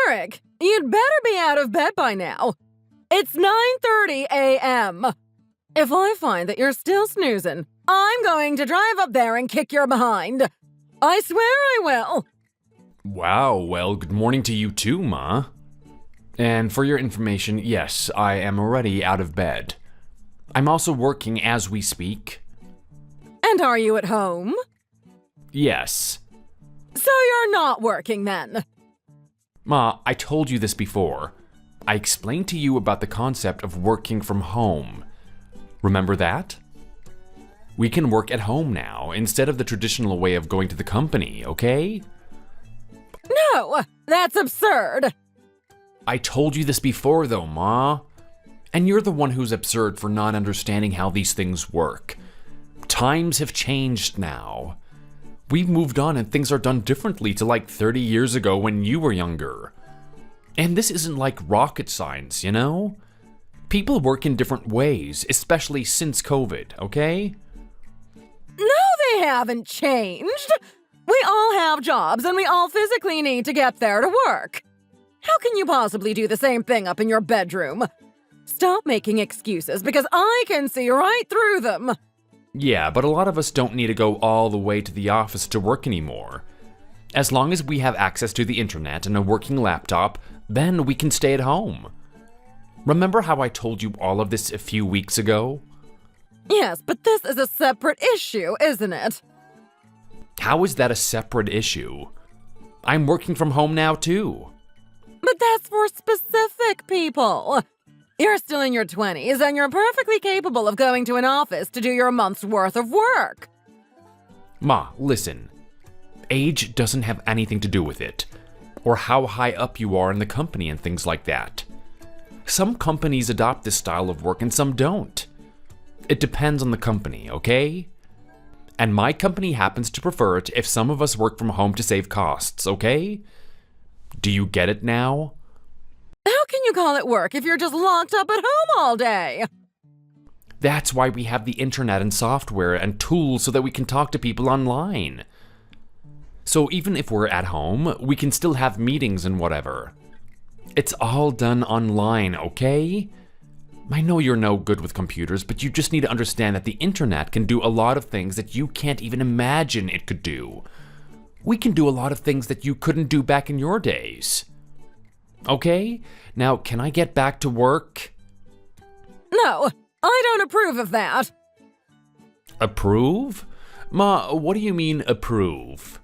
Eric, you'd better be out of bed by now. It's 9:30 a.m. If I find that you're still snoozing, I'm going to drive up there and kick your behind. I swear I will. Wow, well, good morning to you too, Ma. And for your information, yes, I am already out of bed. I'm also working as we speak. And are you at home? Yes. So you're not working then? Ma, I told you this before. I explained to you about the concept of working from home. Remember that? We can work at home now, instead of the traditional way of going to the company, okay? No, that's absurd. I told you this before though, Ma. And you're the one who's absurd for not understanding how these things work. Times have changed now. We've moved on and things are done differently to like 30 years ago when you were younger. And this isn't like rocket science, you know? People work in different ways, especially since COVID, okay? No, they haven't changed. We all have jobs and we all physically need to get there to work. How can you possibly do the same thing up in your bedroom? Stop making excuses because I can see right through them. Yeah, but a lot of us don't need to go all the way to the office to work anymore. As long as we have access to the internet and a working laptop, then we can stay at home. Remember how I told you all of this a few weeks ago? Yes, but this is a separate issue, isn't it? How is that a separate issue? I'm working from home now too. But that's for specific people. You're still in your 20s and you're perfectly capable of going to an office to do your month's worth of work. Ma, listen. Age doesn't have anything to do with it, or how high up you are in the company and things like that. Some companies adopt this style of work and some don't. It depends on the company, okay? And my company happens to prefer it if some of us work from home to save costs, okay? Do you get it now? How can you call it work if you're just locked up at home all day? That's why we have the internet and software and tools so that we can talk to people online. So even if we're at home, we can still have meetings and whatever. It's all done online, okay? I know you're no good with computers, but you just need to understand that the internet can do a lot of things that you can't even imagine it could do. We can do a lot of things that you couldn't do back in your days. Okay? Now, can I get back to work? No, I don't approve of that. Approve? Ma, what do you mean approve?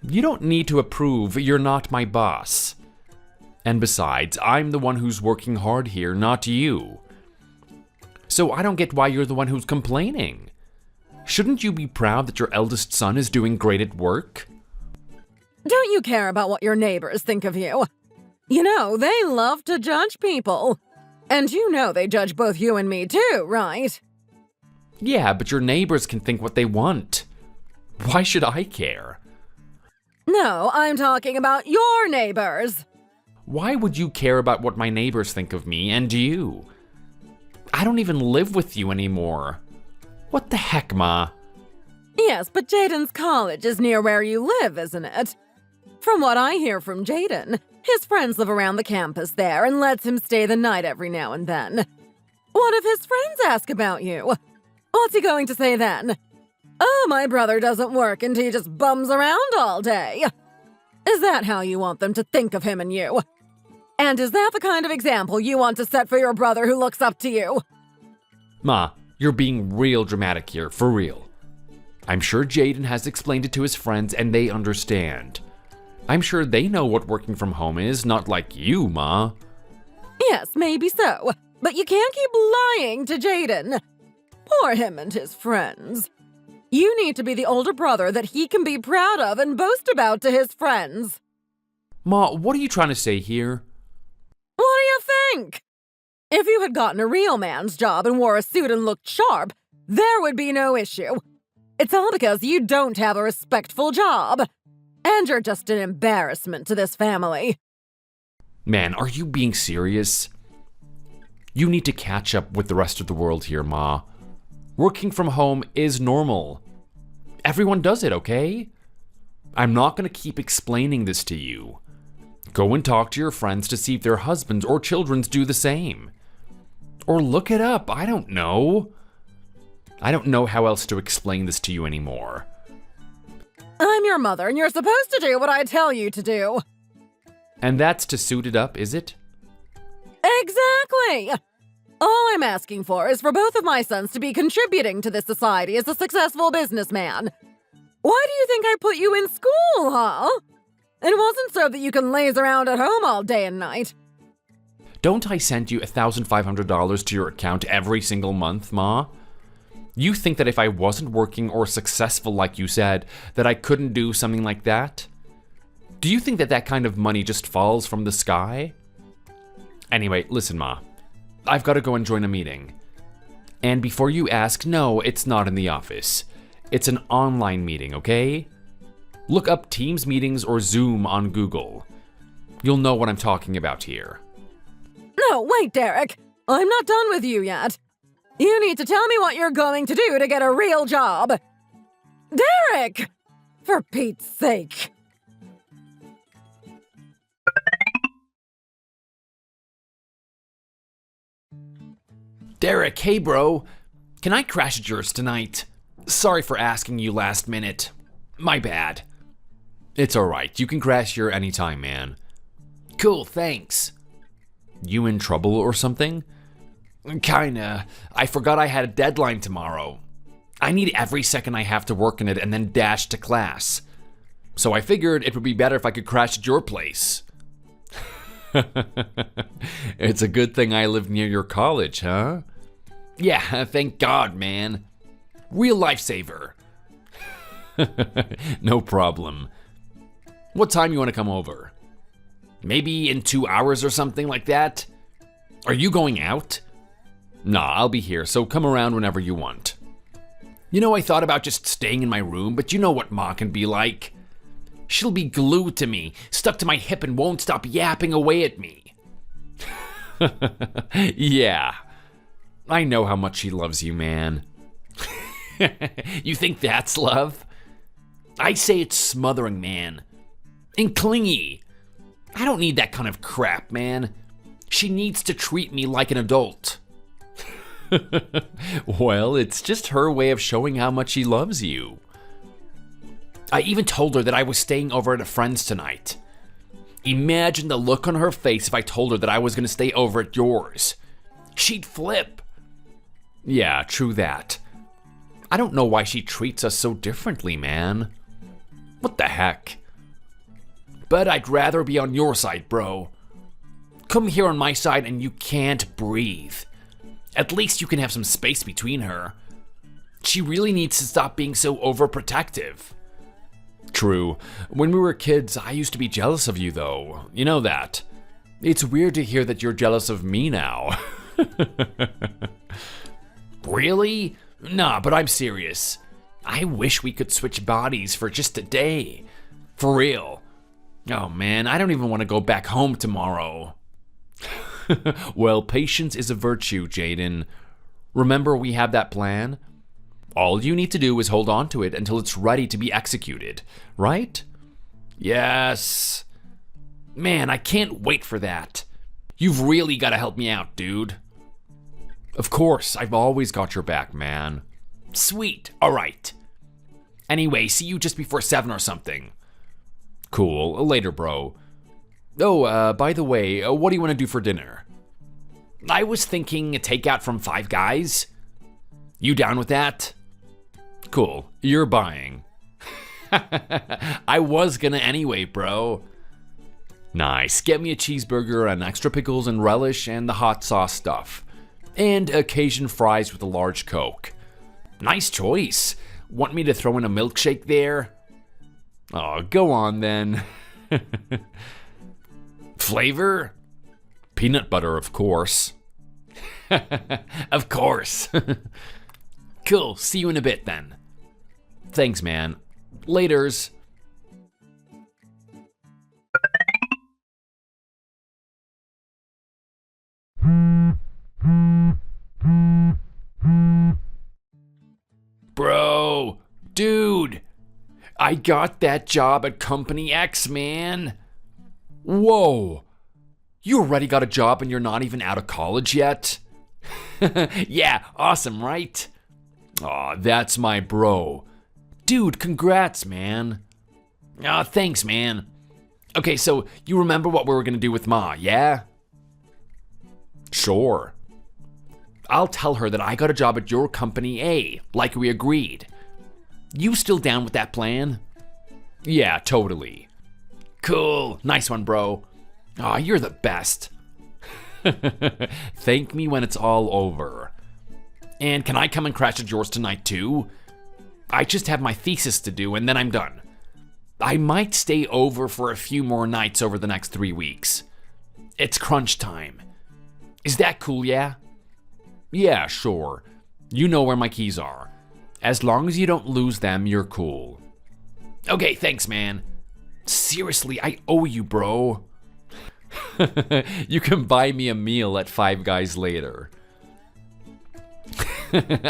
You don't need to approve, you're not my boss. And besides, I'm the one who's working hard here, not you. So I don't get why you're the one who's complaining. Shouldn't you be proud that your eldest son is doing great at work? Don't you care about what your neighbors think of you? You know, they love to judge people. And you know they judge both you and me too, right? Yeah, but your neighbors can think what they want. Why should I care? No, I'm talking about your neighbors. Why would you care about what my neighbors think of me and you? I don't even live with you anymore. What the heck, Ma? Yes, but Jaden's college is near where you live, isn't it? From what I hear from Jaden, his friends live around the campus there and lets him stay the night every now and then. What if his friends ask about you? What's he going to say then? Oh, my brother doesn't work and he just bums around all day. Is that how you want them to think of him and you? And is that the kind of example you want to set for your brother who looks up to you? Ma, you're being real dramatic here, for real. I'm sure Jaden has explained it to his friends and they understand. I'm sure they know what working from home is, not like you, Ma. Yes, maybe so. But you can't keep lying to Jaden. Poor him and his friends. You need to be the older brother that he can be proud of and boast about to his friends. Ma, what are you trying to say here? What do you think? If you had gotten a real man's job and wore a suit and looked sharp, there would be no issue. It's all because you don't have a respectful job. And you're just an embarrassment to this family. Man, are you being serious? You need to catch up with the rest of the world here, Ma. Working from home is normal. Everyone does it, okay? I'm not going to keep explaining this to you. Go and talk to your friends to see if their husbands or children do the same. Or look it up, I don't know. I don't know how else to explain this to you anymore. I'm your mother, and you're supposed to do what I tell you to do. And that's to suit it up, is it? Exactly! All I'm asking for is for both of my sons to be contributing to this society as a successful businessman. Why do you think I put you in school, huh? It wasn't so that you can laze around at home all day and night. Don't I send you $1,500 to your account every single month, Ma? You think that if I wasn't working or successful like you said, that I couldn't do something like that? Do you think that that kind of money just falls from the sky? Anyway, listen, Ma. I've got to go and join a meeting. And before you ask, no, it's not in the office. It's an online meeting, okay? Look up Teams meetings or Zoom on Google. You'll know what I'm talking about here. No, wait, Derek. I'm not done with you yet. You need to tell me what you're going to do to get a real job. Derek! For Pete's sake. Derek, hey bro. Can I crash at yours tonight? Sorry for asking you last minute. My bad. It's alright, you can crash here anytime, man. Cool, thanks. You in trouble or something? Kinda. I forgot I had a deadline tomorrow. I need every second I have to work in it and then dash to class. So I figured it would be better if I could crash at your place. It's a good thing I live near your college, huh? Yeah, thank God, man. Real lifesaver. No problem. What time you want to come over? Maybe in 2 hours or something like that? Are you going out? Nah, I'll be here, so come around whenever you want. You know, I thought about just staying in my room, but you know what Ma can be like. She'll be glued to me, stuck to my hip and won't stop yapping away at me. Yeah, I know how much she loves you, man. You think that's love? I say it's smothering, man. And clingy. I don't need that kind of crap, man. She needs to treat me like an adult. Well, it's just her way of showing how much she loves you. I even told her that I was staying over at a friend's tonight. Imagine the look on her face if I told her that I was going to stay over at yours. She'd flip. Yeah, true that. I don't know why she treats us so differently, man. What the heck? But I'd rather be on your side, bro. Come here on my side and you can't breathe. At least you can have some space between her. She really needs to stop being so overprotective. True. When we were kids, I used to be jealous of you, though. You know that. It's weird to hear that you're jealous of me now. Really? Nah, but I'm serious. I wish we could switch bodies for just a day. For real. Oh man, I don't even want to go back home tomorrow. Well, patience is a virtue, Jaden. Remember we have that plan? All you need to do is hold on to it until it's ready to be executed, right? Yes. Man, I can't wait for that. You've really got to help me out, dude. Of course, I've always got your back, man. Sweet, all right. Anyway, see you just before 7 or something. Cool, later, bro. Oh, by the way, what do you want to do for dinner? I was thinking a takeout from Five Guys. You down with that? Cool, you're buying. I was gonna anyway, bro. Nice, get me a cheeseburger and extra pickles and relish and the hot sauce stuff. And Cajun fries with a large Coke. Nice choice. Want me to throw in a milkshake there? Oh, go on then. Flavor? Peanut butter, of course. Of course. Cool, see you in a bit then. Thanks, man. Laters. Bro, dude, I got that job at Company X, man. Whoa! You already got a job and you're not even out of college yet? Yeah, awesome, right? Aw, that's my bro. Dude, congrats, man. Aw, thanks, man. Okay, so you remember what we were gonna do with Ma, yeah? Sure. I'll tell her that I got a job at your company A, like we agreed. You still down with that plan? Yeah, totally. Cool. Nice one, bro. Aw, you're the best. Thank me when it's all over. And can I come and crash at yours tonight too? I just have my thesis to do and then I'm done. I might stay over for a few more nights over the next 3 weeks. It's crunch time. Is that cool, yeah? Yeah, sure. You know where my keys are. As long as you don't lose them, you're cool. Okay, thanks, man. Seriously, I owe you, bro. You can buy me a meal at Five Guys later.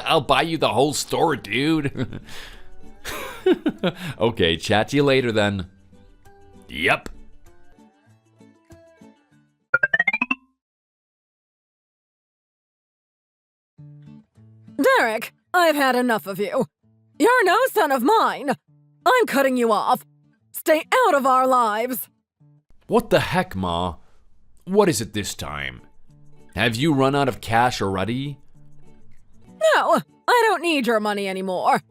I'll buy you the whole store, dude. Okay, chat to you later then. Yep. Derek, I've had enough of you. You're no son of mine. I'm cutting you off. Stay out of our lives. What the heck, Ma? What is it this time? Have you run out of cash already? No, I don't need your money anymore.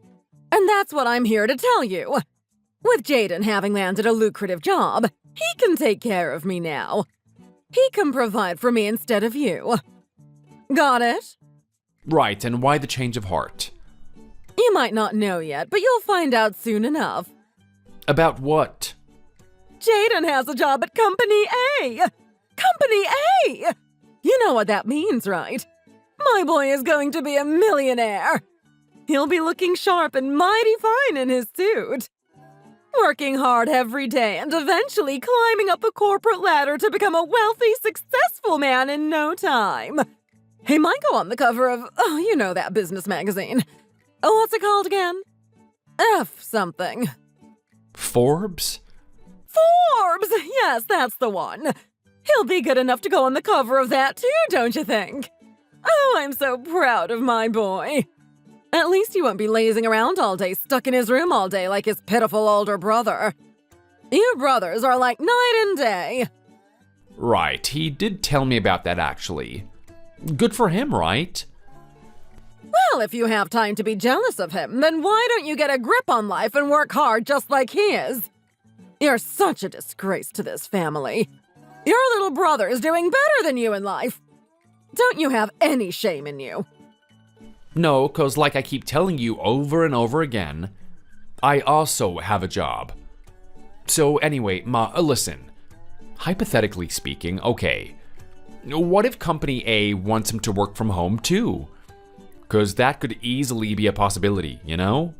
And that's what I'm here to tell you. With Jaden having landed a lucrative job, he can take care of me now. He can provide for me instead of you. Got it? Right, and why the change of heart? You might not know yet, but you'll find out soon enough. About what? Jaden has a job at Company A! Company A! You know what that means, right? My boy is going to be a millionaire. He'll be looking sharp and mighty fine in his suit. Working hard every day and eventually climbing up the corporate ladder to become a wealthy, successful man in no time. He might go on the cover of, you know that business magazine. What's it called again? F something. Forbes? Forbes! Yes, that's the one. He'll be good enough to go on the cover of that too, don't you think? Oh, I'm so proud of my boy. At least he won't be lazing around all day, stuck in his room all day like his pitiful older brother. You brothers are like night and day. Right, he did tell me about that actually. Good for him, right? Well, if you have time to be jealous of him, then why don't you get a grip on life and work hard just like he is? You're such a disgrace to this family. Your little brother is doing better than you in life. Don't you have any shame in you? No, 'cause like I keep telling you over and over again, I also have a job. So anyway, Ma, listen. Hypothetically speaking, okay, what if Company A wants him to work from home too? 'Cause that could easily be a possibility, you know?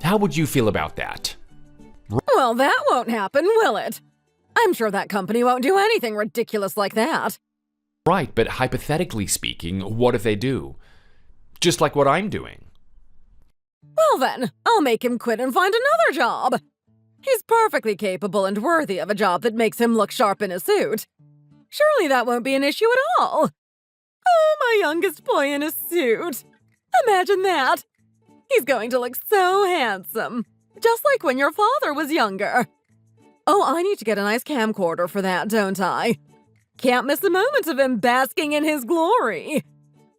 How would you feel about that? Well, that won't happen, will it? I'm sure that company won't do anything ridiculous like that. Right, but hypothetically speaking, what if they do? Just like what I'm doing. Well then, I'll make him quit and find another job. He's perfectly capable and worthy of a job that makes him look sharp in a suit. Surely that won't be an issue at all. Oh, my youngest boy in a suit. Imagine that. He's going to look so handsome. Just like when your father was younger. Oh, I need to get a nice camcorder for that, don't I? Can't miss a moment of him basking in his glory.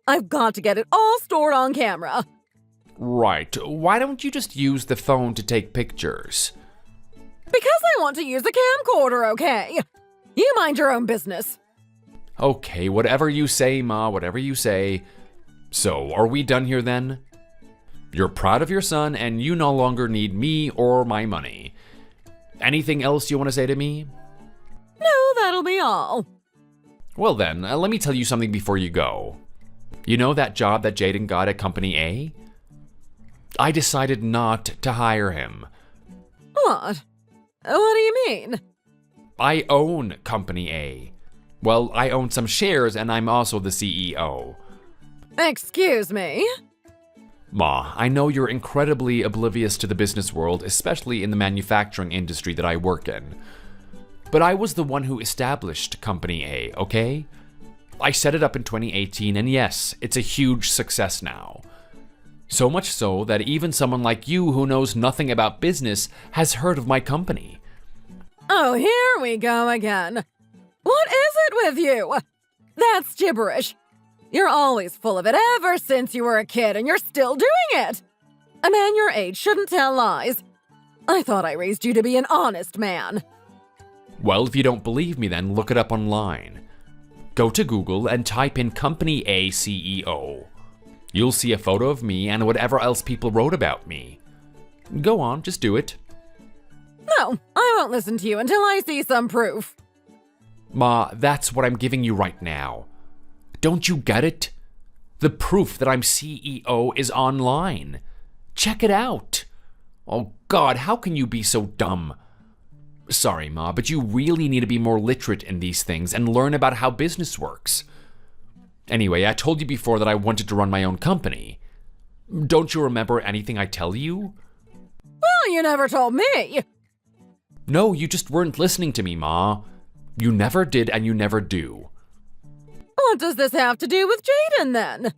I've got to get it all stored on camera. Right, why don't you just use the phone to take pictures? Because I want to use a camcorder, okay? You mind your own business. Okay, whatever you say, Ma, whatever you say. So, are we done here then? You're proud of your son and you no longer need me or my money. Anything else you want to say to me? No, that'll be all. Well then, let me tell you something before you go. You know that job that Jaden got at Company A? I decided not to hire him. What? What do you mean? I own Company A. Well, I own some shares and I'm also the CEO. Excuse me? Ma, I know you're incredibly oblivious to the business world, especially in the manufacturing industry that I work in. But I was the one who established Company A, okay? I set it up in 2018, and yes, it's a huge success now. So much so that even someone like you who knows nothing about business has heard of my company. Oh, here we go again. What is it with you? That's gibberish. You're always full of it ever since you were a kid, and you're still doing it. A man your age shouldn't tell lies. I thought I raised you to be an honest man. Well, if you don't believe me then, look it up online. Go to Google and type in Company A CEO. You'll see a photo of me and whatever else people wrote about me. Go on, just do it. No, I won't listen to you until I see some proof. Ma, that's what I'm giving you right now. Don't you get it? The proof that I'm CEO is online. Check it out. Oh God, how can you be so dumb? Sorry, Ma, but you really need to be more literate in these things and learn about how business works. Anyway, I told you before that I wanted to run my own company. Don't you remember anything I tell you? Well, you never told me. No, you just weren't listening to me, Ma. You never did and you never do. What does this have to do with Jaden, then?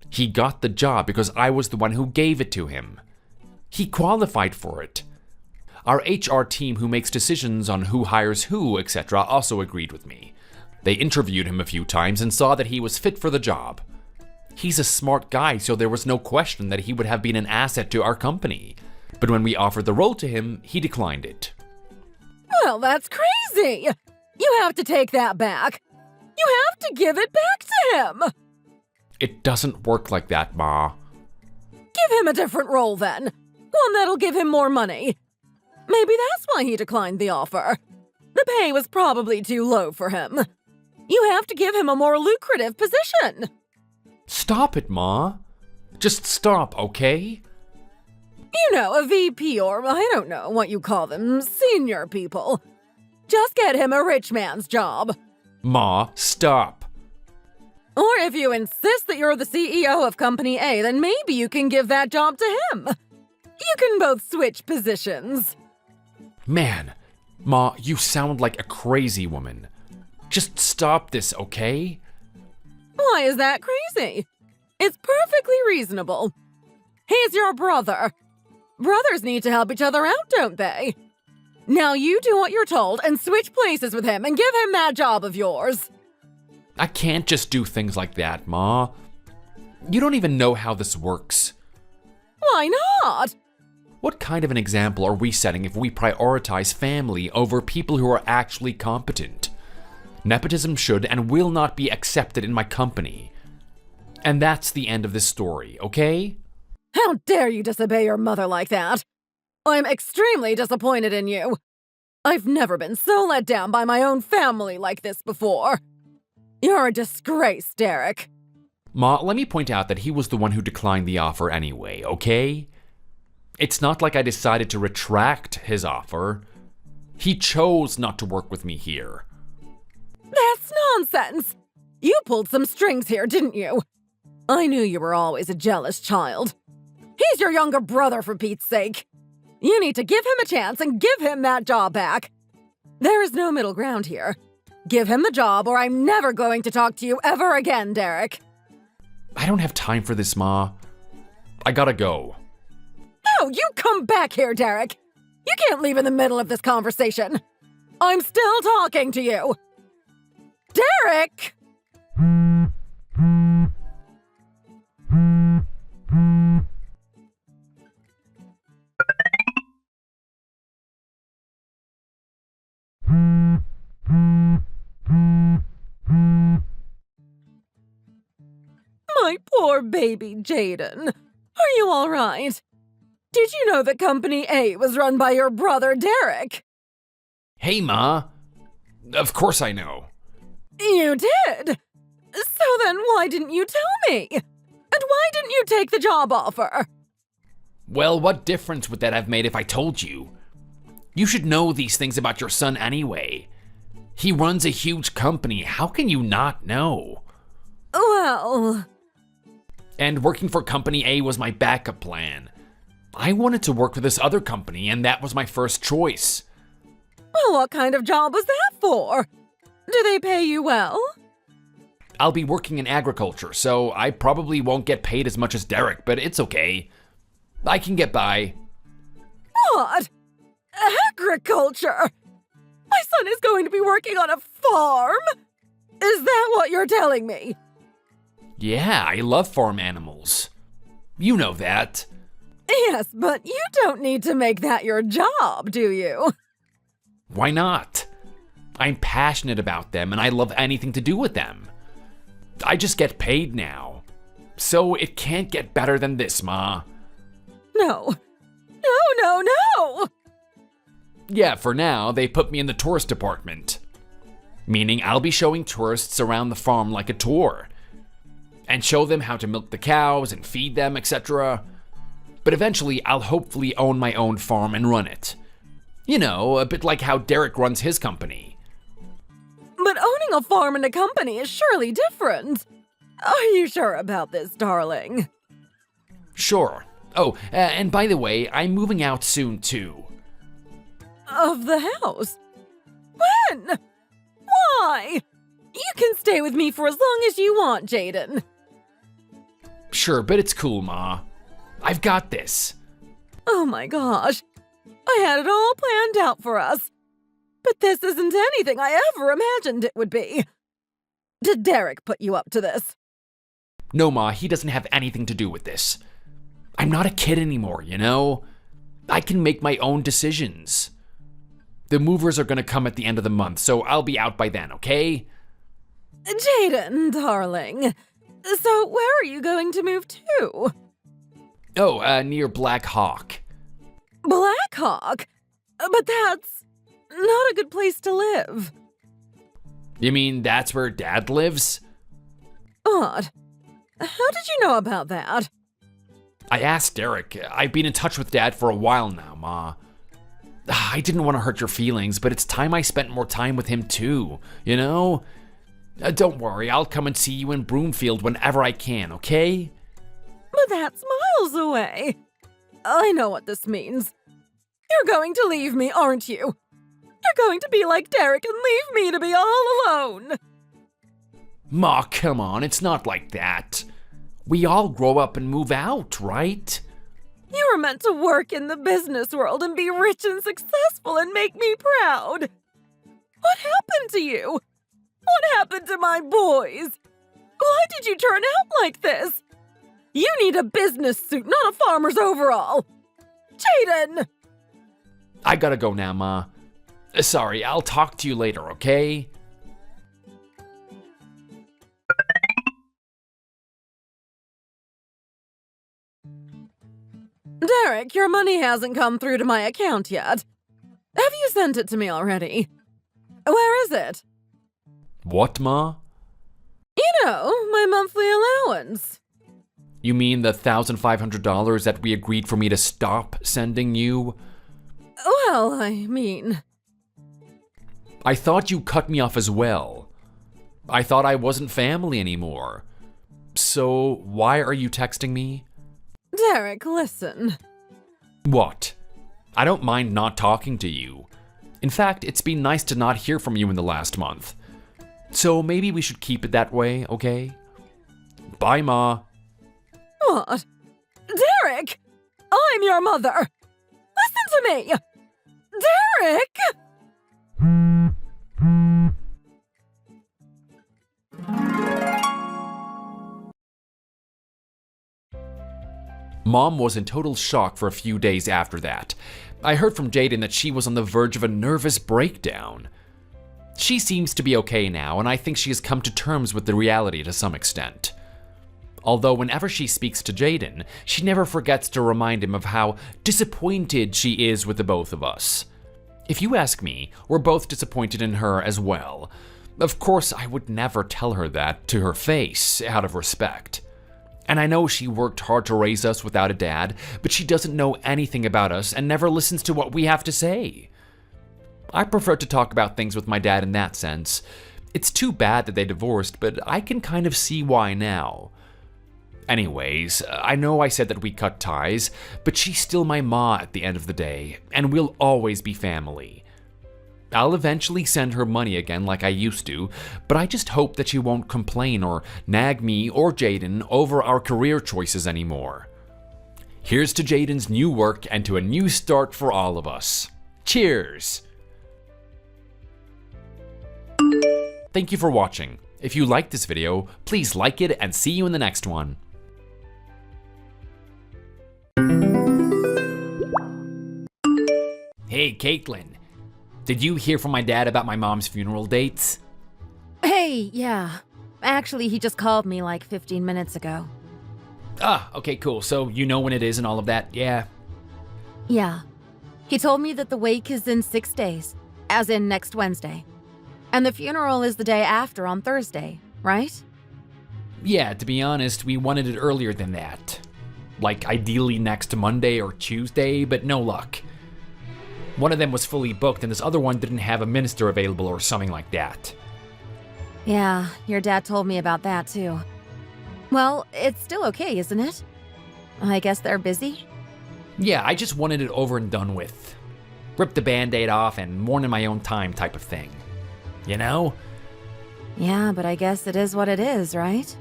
He got the job because I was the one who gave it to him. He qualified for it. Our HR team who makes decisions on who hires who, etc., also agreed with me. They interviewed him a few times and saw that he was fit for the job. He's a smart guy, so there was no question that he would have been an asset to our company. But when we offered the role to him, he declined it. Well, that's crazy. You have to take that back. You have to give it back to him. It doesn't work like that, Ma. Give him a different role, then. One that'll give him more money. Maybe that's why he declined the offer. The pay was probably too low for him. You have to give him a more lucrative position. Stop it, Ma. Just stop, okay? You know, a VP or I don't know what you call them, senior people. Just get him a rich man's job. Ma, stop. Or if you insist that you're the CEO of Company A, then maybe you can give that job to him. You can both switch positions. Man, Ma, you sound like a crazy woman. Just stop this, okay? Why is that crazy? It's perfectly reasonable. He's your brother. Brothers need to help each other out, don't they? Now you do what you're told and switch places with him and give him that job of yours. I can't just do things like that, Ma. You don't even know how this works. Why not? What kind of an example are we setting if we prioritize family over people who are actually competent? Nepotism should and will not be accepted in my company. And that's the end of this story, okay? How dare you disobey your mother like that? I'm extremely disappointed in you. I've never been so let down by my own family like this before. You're a disgrace, Derek. Ma, let me point out that he was the one who declined the offer anyway, okay? It's not like I decided to retract his offer. He chose not to work with me here. That's nonsense. You pulled some strings here, didn't you? I knew you were always a jealous child. He's your younger brother, for Pete's sake. You need to give him a chance and give him that job back. There is no middle ground here. Give him the job or I'm never going to talk to you ever again, Derek. I don't have time for this, Ma. I gotta go. No, you come back here, Derek. You can't leave in the middle of this conversation. I'm still talking to you. Derek! My poor baby Jaden. Are you all right? Did you know that Company A was run by your brother Derek? Hey, Ma. Of course I know. You did? So then why didn't you tell me? And why didn't you take the job offer? Well, what difference would that have made if I told you? You should know these things about your son anyway. He runs a huge company. How can you not know? Well... And working for Company A was my backup plan. I wanted to work for this other company, and that was my first choice. Well, what kind of job was that for? Do they pay you well? I'll be working in agriculture, so I probably won't get paid as much as Derek, but it's okay. I can get by. What? Agriculture? My son is going to be working on a farm? Is that what you're telling me? Yeah, I love farm animals. You know that. Yes, but you don't need to make that your job, do you? Why not? I'm passionate about them and I love anything to do with them. I just get paid now. So it can't get better than this, Ma. No. No. Yeah, for now, they put me in the tourist department. Meaning I'll be showing tourists around the farm like a tour. And show them how to milk the cows and feed them, etc. But eventually, I'll hopefully own my own farm and run it. You know, a bit like how Derek runs his company. But owning a farm and a company is surely different. Are you sure about this, darling? Sure. Oh, and by the way, I'm moving out soon, too. Of the house? When? Why? You can stay with me for as long as you want, Jaden. Sure, but it's cool, Ma. I've got this. Oh my gosh. I had it all planned out for us. But this isn't anything I ever imagined it would be. Did Derek put you up to this? No, Ma, he doesn't have anything to do with this. I'm not a kid anymore, you know? I can make my own decisions. The movers are gonna come at the end of the month, so I'll be out by then, okay? Jaden, darling. So where are you going to move to? Oh, near Black Hawk. Black Hawk? But that's not a good place to live. You mean that's where Dad lives? Odd. How did you know about that? I asked Derek. I've been in touch with Dad for a while now, Ma. I didn't want to hurt your feelings, but it's time I spent more time with him too, you know? Don't worry, I'll come and see you in Broomfield whenever I can, okay? But that's miles away. I know what this means. You're going to leave me, aren't you? You're going to be like Derek and leave me to be all alone. Ma, come on, it's not like that. We all grow up and move out, right? You were meant to work in the business world and be rich and successful and make me proud. What happened to you? What happened to my boys? Why did you turn out like this? You need a business suit, not a farmer's overall. Jaden! I gotta go now, Ma. Sorry, I'll talk to you later, okay? Derek, your money hasn't come through to my account yet. Have you sent it to me already? Where is it? What, Ma? You know, my monthly allowance. You mean the $1,500 that we agreed for me to stop sending you? Well, I mean... I thought you cut me off as well. I thought I wasn't family anymore. So, why are you texting me? Derek, listen. What? I don't mind not talking to you. In fact, it's been nice to not hear from you in the last month. So maybe we should keep it that way, okay? Bye, Ma. What? Derek! I'm your mother! Listen to me! Derek! Mom was in total shock for a few days after that. I heard from Jaden that she was on the verge of a nervous breakdown. She seems to be okay now, and I think she has come to terms with the reality to some extent. Although whenever she speaks to Jaden, she never forgets to remind him of how disappointed she is with the both of us. If you ask me, we're both disappointed in her as well. Of course, I would never tell her that to her face, out of respect. And I know she worked hard to raise us without a dad, but she doesn't know anything about us and never listens to what we have to say. I prefer to talk about things with my dad in that sense. It's too bad that they divorced, but I can kind of see why now. Anyways, I know I said that we cut ties, but she's still my ma at the end of the day, and we'll always be family. I'll eventually send her money again like I used to, but I just hope that she won't complain or nag me or Jaden over our career choices anymore. Here's to Jaden's new work and to a new start for all of us. Cheers! Thank you for watching. If you liked this video, please like it and see you in the next one. Hey, Caitlin. Did you hear from my dad about my mom's funeral dates? Hey, yeah. Actually, he just called me like 15 minutes ago. Ah, okay, cool. So you know when it is and all of that, yeah? Yeah. He told me that the wake is in 6 days, as in next Wednesday. And the funeral is the day after on Thursday, right? Yeah, to be honest, we wanted it earlier than that. Like ideally next Monday or Tuesday, but no luck. One of them was fully booked and this other one didn't have a minister available or something like that. Yeah, your dad told me about that too. Well, it's still okay, isn't it? I guess they're busy? Yeah, I just wanted it over and done with. Rip the band-aid off and mourn in my own time type of thing. You know? Yeah, but I guess it is what it is, right?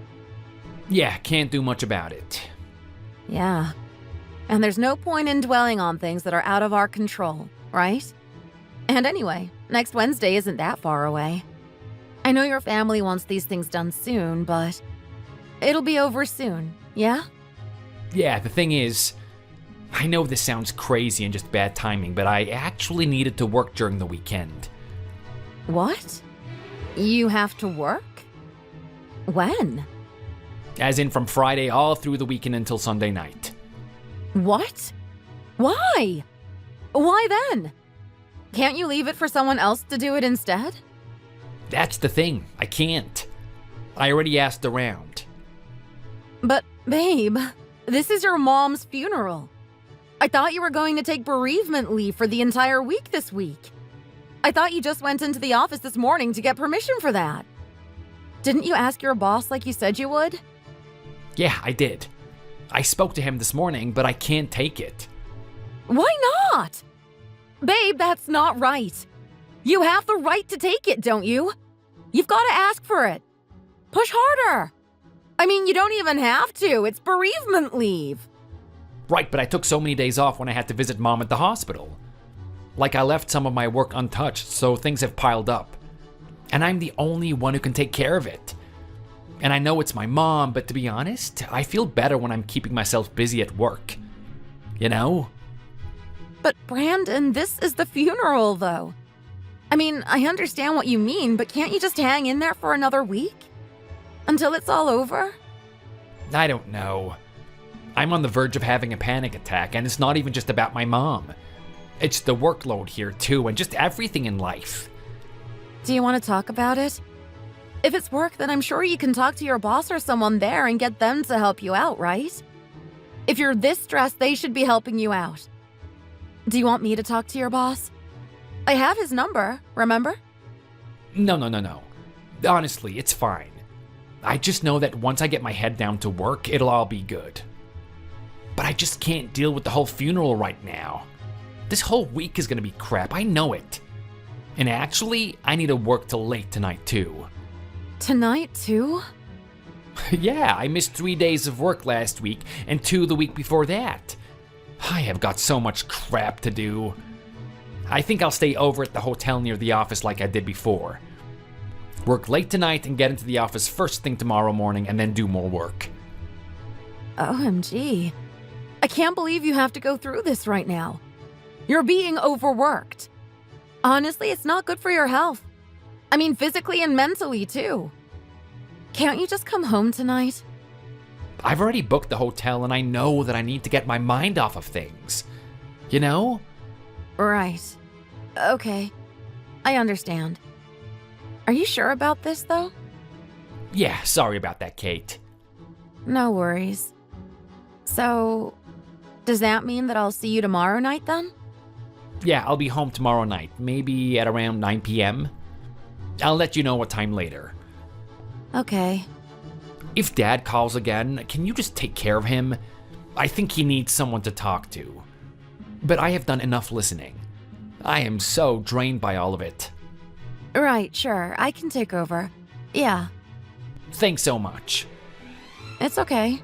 Yeah, can't do much about it. Yeah. And there's no point in dwelling on things that are out of our control, right? And anyway, next Wednesday isn't that far away. I know your family wants these things done soon, but it'll be over soon, yeah? Yeah, the thing is, I know this sounds crazy and just bad timing, but I actually needed to work during the weekend. What? You have to work? When? As in from Friday all through the weekend until Sunday night. What? Why? Why then? Can't you leave it for someone else to do it instead? That's the thing, I can't. I already asked around. But, babe, this is your mom's funeral. I thought you were going to take bereavement leave for the entire week this week. I thought you just went into the office this morning to get permission for that. Didn't you ask your boss like you said you would? Yeah, I did. I spoke to him this morning, but I can't take it. Why not? Babe, that's not right. You have the right to take it, don't you? You've got to ask for it. Push harder. I mean, you don't even have to. It's bereavement leave. Right, but I took so many days off when I had to visit Mom at the hospital. Like I left some of my work untouched, so things have piled up. And I'm the only one who can take care of it. And I know it's my mom, but to be honest, I feel better when I'm keeping myself busy at work. You know? But Brandon, this is the funeral, though. I mean, I understand what you mean, but can't you just hang in there for another week? Until it's all over? I don't know. I'm on the verge of having a panic attack, and it's not even just about my mom. It's the workload here, too, and just everything in life. Do you want to talk about it? If it's work, then I'm sure you can talk to your boss or someone there and get them to help you out, right? If you're this stressed, they should be helping you out. Do you want me to talk to your boss? I have his number, remember? No. Honestly, it's fine. I just know that once I get my head down to work, it'll all be good. But I just can't deal with the whole funeral right now. This whole week is gonna be crap, I know it. And actually, I need to work till late tonight too. Tonight too? Yeah, I missed 3 days of work last week and 2 the week before that. I have got so much crap to do. I think I'll stay over at the hotel near the office like I did before. Work late tonight and get into the office first thing tomorrow morning and then do more work. OMG. I can't believe you have to go through this right now. You're being overworked. Honestly, it's not good for your health. I mean, physically and mentally, too. Can't you just come home tonight? I've already booked the hotel and I know that I need to get my mind off of things. You know? Right. Okay. I understand. Are you sure about this, though? Yeah, sorry about that, Kate. No worries. So, does that mean that I'll see you tomorrow night, then? Yeah, I'll be home tomorrow night, maybe at around 9 p.m. I'll let you know what time later. Okay. If Dad calls again, can you just take care of him? I think he needs someone to talk to. But I have done enough listening. I am so drained by all of it. Right, sure. I can take over. Yeah. Thanks so much. It's okay.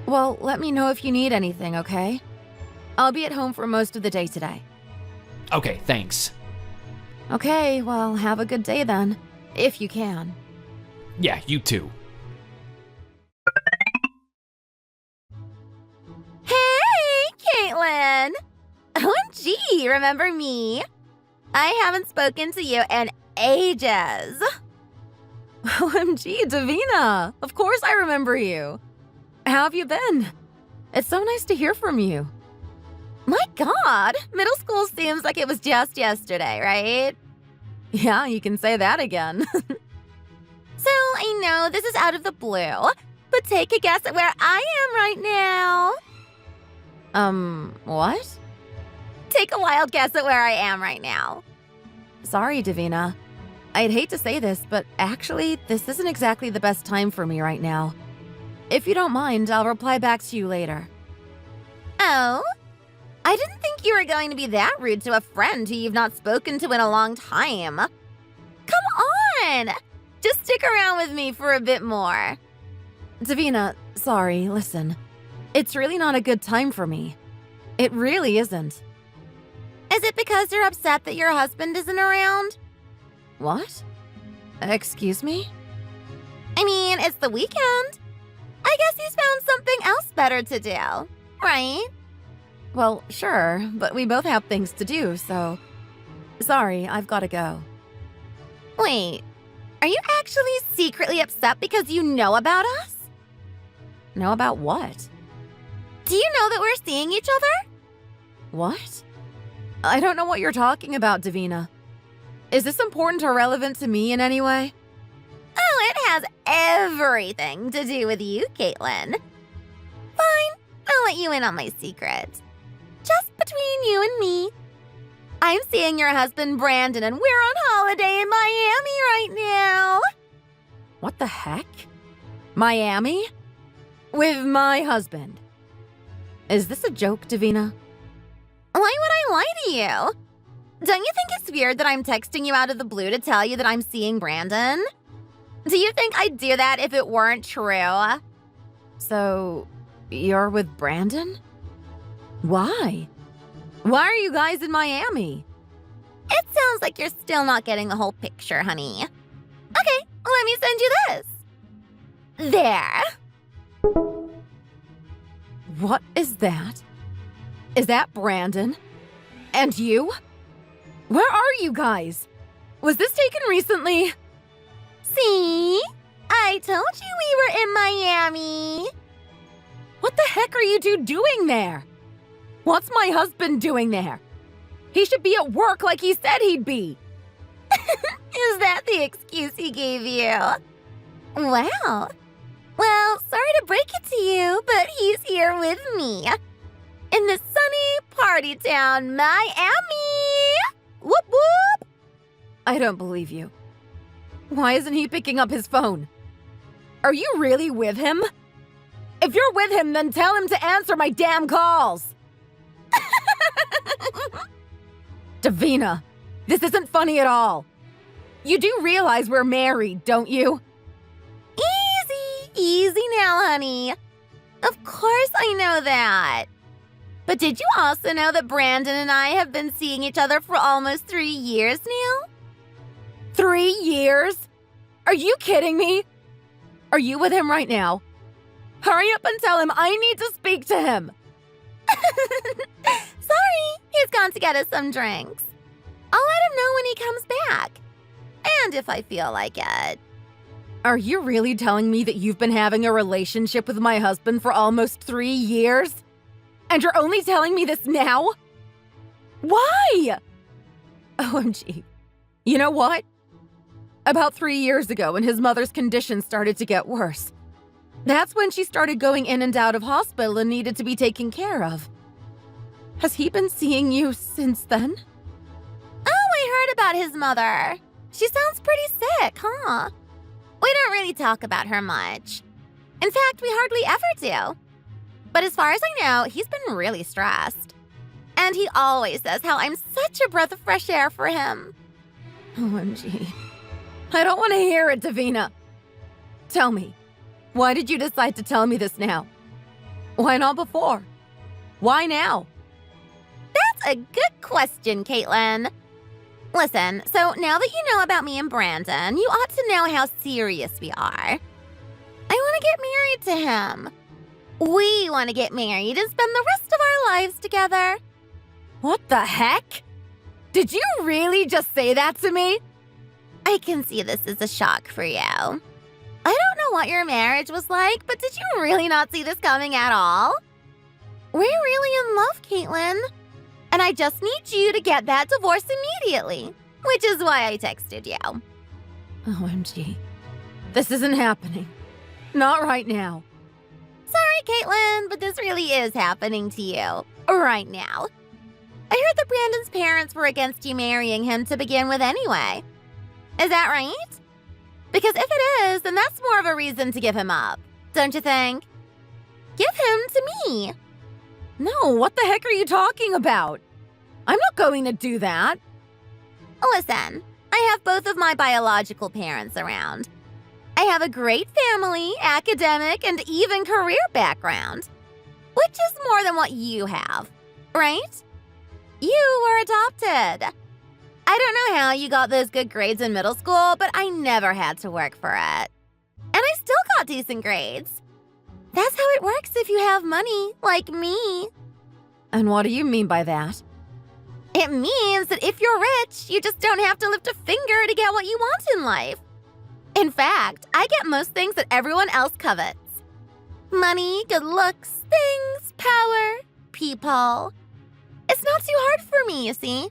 Well, let me know if you need anything, okay? I'll be at home for most of the day today. Okay, thanks. Okay, well, have a good day then. If you can. Yeah, you too. Hey, Caitlin! OMG, remember me? I haven't spoken to you in ages. OMG, Davina! Of course I remember you. How have you been? It's so nice to hear from you. My God, middle school seems like it was just yesterday, right? Yeah, you can say that again. So, I know this is out of the blue, but take a guess at where I am right now. What? Take a wild guess at where I am right now. Sorry, Davina. I'd hate to say this, but actually, this isn't exactly the best time for me right now. If you don't mind, I'll reply back to you later. Oh? I didn't think you were going to be that rude to a friend who you've not spoken to in a long time. Come on! Just stick around with me for a bit more. Davina, sorry, listen. It's really not a good time for me. It really isn't. Is it because you're upset that your husband isn't around? What? Excuse me? I mean, it's the weekend. I guess he's found something else better to do, right? Well, sure, but we both have things to do, so... Sorry, I've gotta go. Wait, are you actually secretly upset because you know about us? Know about what? Do you know that we're seeing each other? What? I don't know what you're talking about, Davina. Is this important or relevant to me in any way? Oh, it has everything to do with you, Caitlin. Fine, I'll let you in on my secret. Just between you and me. I'm seeing your husband, Brandon, and we're on holiday in Miami right now. What the heck? Miami? With my husband? Is this a joke, Davina? Why would I lie to you? Don't you think it's weird that I'm texting you out of the blue to tell you that I'm seeing Brandon? Do you think I'd do that if it weren't true? So, you're with Brandon? Why? Why are you guys in Miami? It sounds like you're still not getting the whole picture, honey. Okay, let me send you this. There. What is that? Is that Brandon? And you? Where are you guys? Was this taken recently? See? I told you we were in Miami. What the heck are you two doing there? What's my husband doing there? He should be at work like he said he'd be. Is that the excuse he gave you? Wow. Well, sorry to break it to you, but he's here with me. In the sunny party town, Miami! Whoop whoop! I don't believe you. Why isn't he picking up his phone? Are you really with him? If you're with him, then tell him to answer my damn calls! Davina, this isn't funny at all. You do realize we're married, don't you? Easy now, honey. Of course I know that. But did you also know that Brandon and I have been seeing each other for almost 3 years now? 3 years? Are you kidding me? Are you with him right now? Hurry up and tell him I need to speak to him. Sorry, he's gone to get us some drinks. I'll let him know when he comes back. And if I feel like it. Are you really telling me that you've been having a relationship with my husband for almost 3 years? And you're only telling me this now? Why? OMG. You know what? About 3 years ago, when his mother's condition started to get worse, that's when she started going in and out of hospital and needed to be taken care of. Has he been seeing you since then? Oh, I heard about his mother. She sounds pretty sick, huh? We don't really talk about her much. In fact, we hardly ever do. But as far as I know, he's been really stressed. And he always says how I'm such a breath of fresh air for him. OMG. I don't want to hear it, Davina. Tell me, why did you decide to tell me this now? Why not before? Why now? That's a good question, Caitlin. Listen, so now that you know about me and Brandon, you ought to know how serious we are. I want to get married to him. We want to get married and spend the rest of our lives together. What the heck? Did you really just say that to me? I can see this is a shock for you. I don't know what your marriage was like, but did you really not see this coming at all? We're really in love, Caitlin. And I just need you to get that divorce immediately, which is why I texted you. OMG. This isn't happening. Not right now. Sorry, Caitlin, but this really is happening to you right now. I heard that Brandon's parents were against you marrying him to begin with anyway. Is that right? Because if it is, then that's more of a reason to give him up, don't you think? Give him to me. No, what the heck are you talking about? I'm not going to do that. Listen, I have both of my biological parents around. I have a great family, academic, and even career background, which is more than what you have, right? You were adopted. I don't know how you got those good grades in middle school, but I never had to work for it. And I still got decent grades. That's how it works if you have money, like me. And what do you mean by that? It means that if you're rich, you just don't have to lift a finger to get what you want in life. In fact, I get most things that everyone else covets. Money, good looks, things, power, people. It's not too hard for me, you see.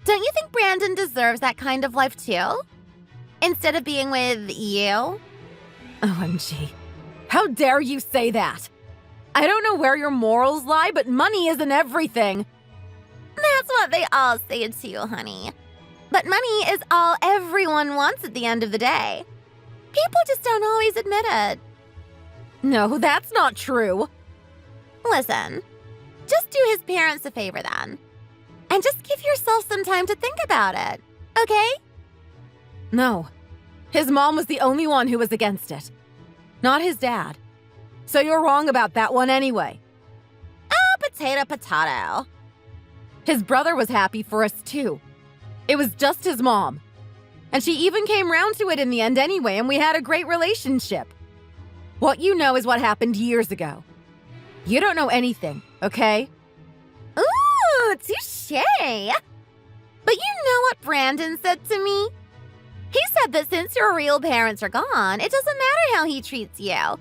Don't you think Brandon deserves that kind of life too? Instead of being with you? OMG. How dare you say that? I don't know where your morals lie, but money isn't everything. That's what they all say too, honey. But money is all everyone wants at the end of the day. People just don't always admit it. No, that's not true. Listen, just do his parents a favor then. And just give yourself some time to think about it, okay? No. His mom was the only one who was against it. Not his dad. So you're wrong about that one anyway. Potato, potato. His brother was happy for us too. It was just his mom. And she even came round to it in the end anyway, and we had a great relationship. What you know is what happened years ago. You don't know anything, okay? Ooh, touche. But you know what Brandon said to me? He said that since your real parents are gone, it doesn't matter how he treats you.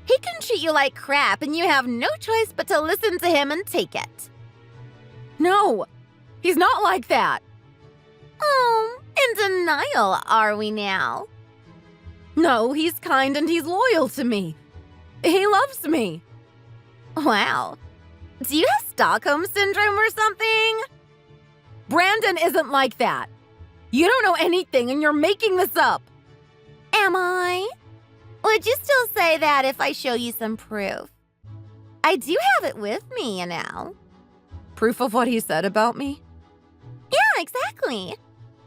He can treat you like crap, and you have no choice but to listen to him and take it. No, he's not like that. Oh, in denial are we now? No, he's kind and he's loyal to me. He loves me. Wow. Do you have Stockholm Syndrome or something? Brandon isn't like that. You don't know anything and you're making this up. Am I? Would you still say that if I show you some proof? I do have it with me, you know. Proof of what he said about me? Yeah, exactly.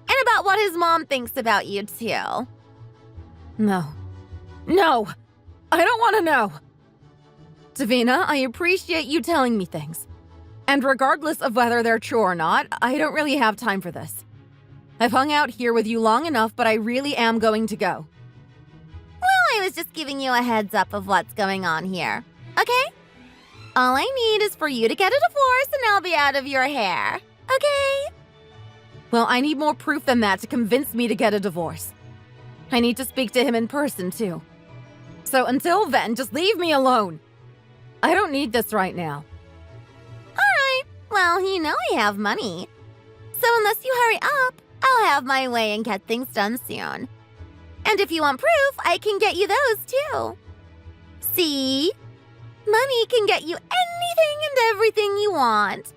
And about what his mom thinks about you, too. No. No! I don't want to know! Davina, I appreciate you telling me things. And regardless of whether they're true or not, I don't really have time for this. I've hung out here with you long enough, but I really am going to go. Well, I was just giving you a heads up of what's going on here, okay? All I need is for you to get a divorce and I'll be out of your hair, okay? Well, I need more proof than that to convince me to get a divorce. I need to speak to him in person, too. So until then, just leave me alone. I don't need this right now. All right, well, you know I have money. So unless you hurry up, I'll have my way and get things done soon. And if you want proof, I can get you those, too. See? Money can get you anything and everything you want.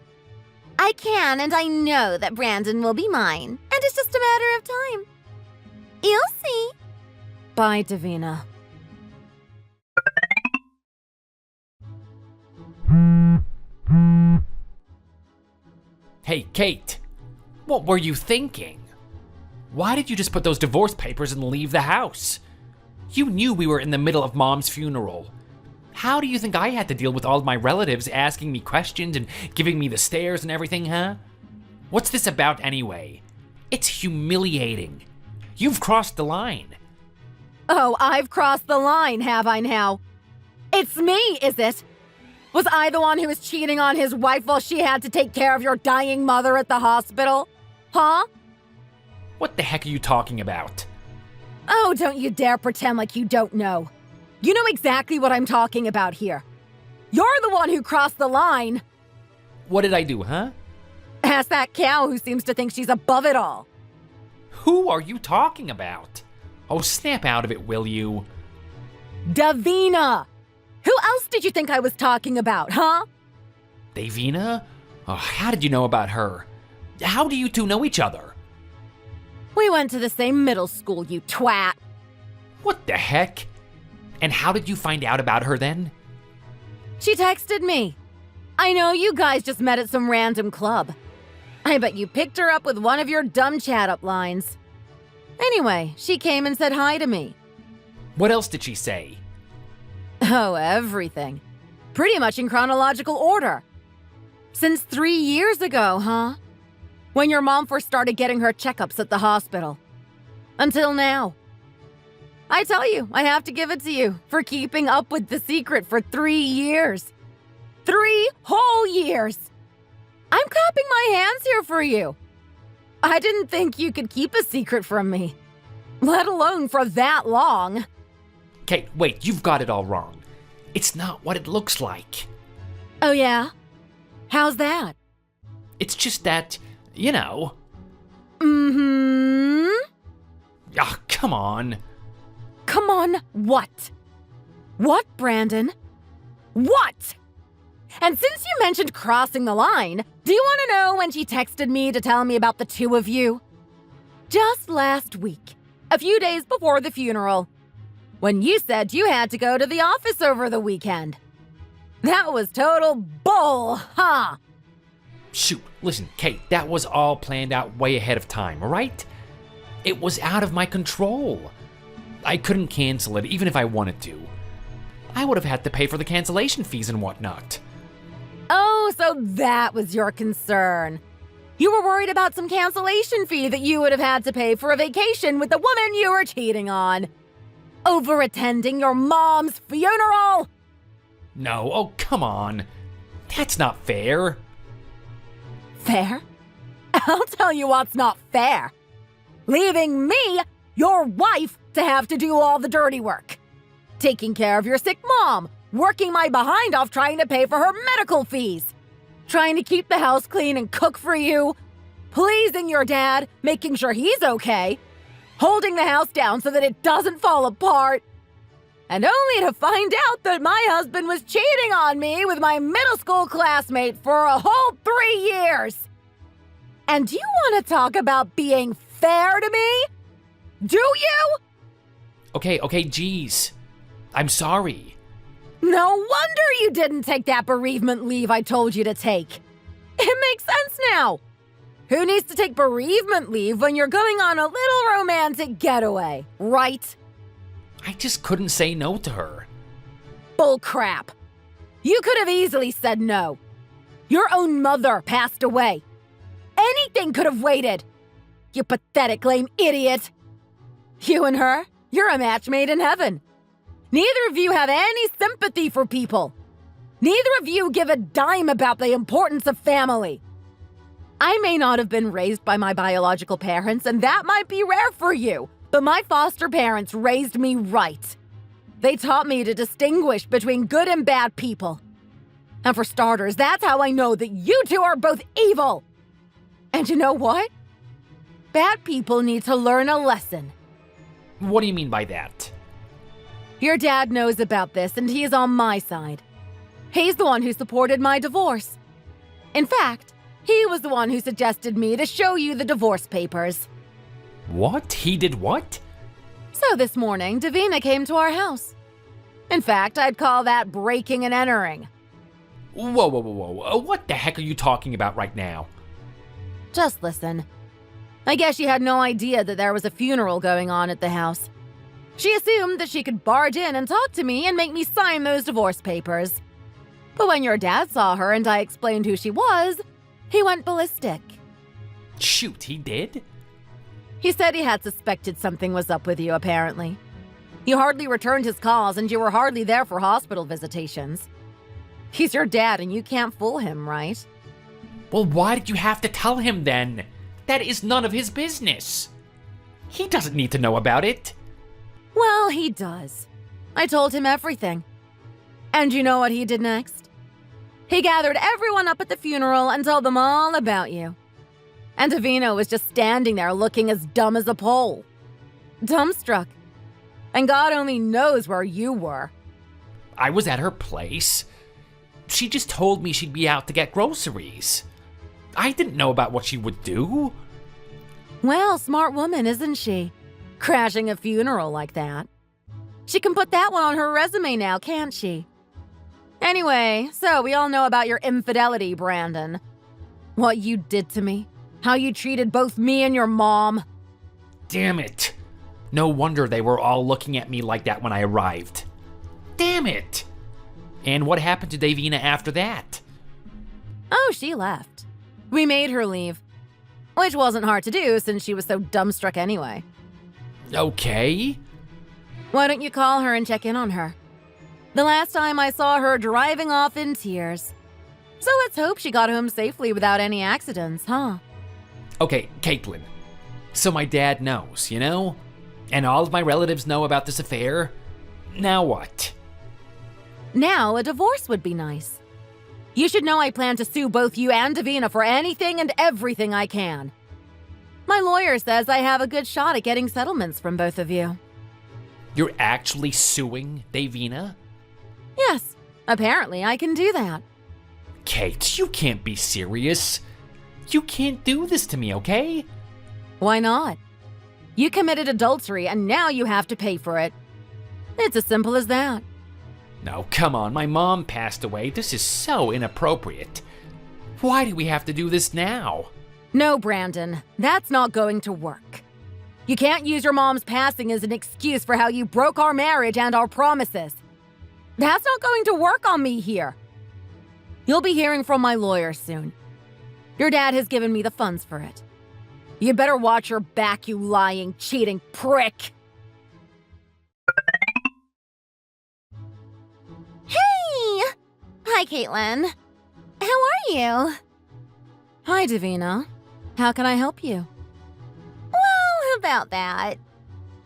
I can, and I know that Brandon will be mine, and it's just a matter of time. You'll see. Bye, Davina. Hey, Kate, what were you thinking? Why did you just put those divorce papers and leave the house? You knew we were in the middle of Mom's funeral. How do you think I had to deal with all my relatives asking me questions and giving me the stares and everything, huh? What's this about anyway? It's humiliating. You've crossed the line. Oh, I've crossed the line, have I now? It's me, is it? Was I the one who was cheating on his wife while she had to take care of your dying mother at the hospital? Huh? What the heck are you talking about? Oh, don't you dare pretend like you don't know. You know exactly what I'm talking about here. You're the one who crossed the line. What did I do, huh? Ask that cow who seems to think she's above it all. Who are you talking about? Oh, snap out of it, will you? Davina! Who else did you think I was talking about, huh? Davina? Oh, how did you know about her? How do you two know each other? We went to the same middle school, you twat. What the heck? And how did you find out about her then? She texted me. I know you guys just met at some random club. I bet you picked her up with one of your dumb chat-up lines. Anyway, she came and said hi to me. What else did she say? Oh, everything. Pretty much in chronological order. Since 3 years ago, huh? When your mom first started getting her checkups at the hospital. Until now. I tell you, I have to give it to you for keeping up with the secret for 3 years. 3 whole years! I'm clapping my hands here for you. I didn't think you could keep a secret from me. Let alone for that long. Kate, wait, you've got it all wrong. It's not what it looks like. Oh yeah? How's that? It's just that, you know. Mm-hmm. Ah, come on. Come on, what? What, Brandon? What? And since you mentioned crossing the line, do you want to know when she texted me to tell me about the two of you? Just last week, a few days before the funeral, when you said you had to go to the office over the weekend. That was total bull, huh? Shoot, listen, Kate, that was all planned out way ahead of time, all right? It was out of my control. I couldn't cancel it even if I wanted to. I would have had to pay for the cancellation fees and whatnot. Oh, so that was your concern. You were worried about some cancellation fee that you would have had to pay for a vacation with the woman you were cheating on. Over attending your mom's funeral? No, oh, come on. That's not fair. Fair? I'll tell you what's not fair. Leaving me, your wife, to have to do all the dirty work. Taking care of your sick mom, working my behind off trying to pay for her medical fees. Trying to keep the house clean and cook for you. Pleasing your dad, making sure he's okay. Holding the house down so that it doesn't fall apart. And only to find out that my husband was cheating on me with my middle school classmate for a whole 3 years. And do you want to talk about being fair to me? Do you? Okay, geez. I'm sorry. No wonder you didn't take that bereavement leave I told you to take. It makes sense now. Who needs to take bereavement leave when you're going on a little romantic getaway, right? I just couldn't say no to her. Bullcrap. You could have easily said no. Your own mother passed away. Anything could have waited. You pathetic, lame idiot. You and her, you're a match made in heaven. Neither of you have any sympathy for people. Neither of you give a dime about the importance of family. I may not have been raised by my biological parents, and that might be rare for you, but my foster parents raised me right. They taught me to distinguish between good and bad people. And for starters, that's how I know that you two are both evil. And you know what? Bad people need to learn a lesson. What do you mean by that? Your dad knows about this, and he is on my side. He's the one who supported my divorce. In fact, he was the one who suggested me to show you the divorce papers. What? He did what? So this morning, Davina came to our house. In fact, I'd call that breaking and entering. Whoa. What the heck are you talking about right now? Just listen. I guess she had no idea that there was a funeral going on at the house. She assumed that she could barge in and talk to me and make me sign those divorce papers. But when your dad saw her and I explained who she was, he went ballistic. Shoot, he did? He said he had suspected something was up with you, apparently. You hardly returned his calls and you were hardly there for hospital visitations. He's your dad and you can't fool him, right? Well, why did you have to tell him then? That is none of his business. He doesn't need to know about it. Well, he does. I told him everything. And you know what he did next? He gathered everyone up at the funeral and told them all about you. And Davina was just standing there looking as dumb as a pole. Dumbstruck. And God only knows where you were. I was at her place. She just told me she'd be out to get groceries. I didn't know about what she would do. Well, smart woman, isn't she? Crashing a funeral like that. She can put that one on her resume now, can't she? Anyway, so we all know about your infidelity, Brandon. What you did to me. How you treated both me and your mom. Damn it. No wonder they were all looking at me like that when I arrived. Damn it. And what happened to Davina after that? Oh, she left. We made her leave. Which wasn't hard to do since she was so dumbstruck anyway. Okay. Why don't you call her and check in on her? The last time I saw her driving off in tears. So let's hope she got home safely without any accidents, huh? Okay, Caitlin. So my dad knows, you know? And all of my relatives know about this affair. Now what? Now a divorce would be nice. You should know I plan to sue both you and Davina for anything and everything I can. My lawyer says I have a good shot at getting settlements from both of you. You're actually suing Davina? Yes, apparently I can do that. Kate, you can't be serious. You can't do this to me, okay? Why not? You committed adultery and now you have to pay for it. It's as simple as that. No, come on, my mom passed away. This is so inappropriate. Why do we have to do this now? No, Brandon, that's not going to work. You can't use your mom's passing as an excuse for how you broke our marriage and our promises. That's not going to work on me here. You'll be hearing from my lawyer soon. Your dad has given me the funds for it. You'd better watch your back, you lying, cheating prick. Hey! Hi, Caitlin. How are you? Hi, Davina. How can I help you? Well, about that.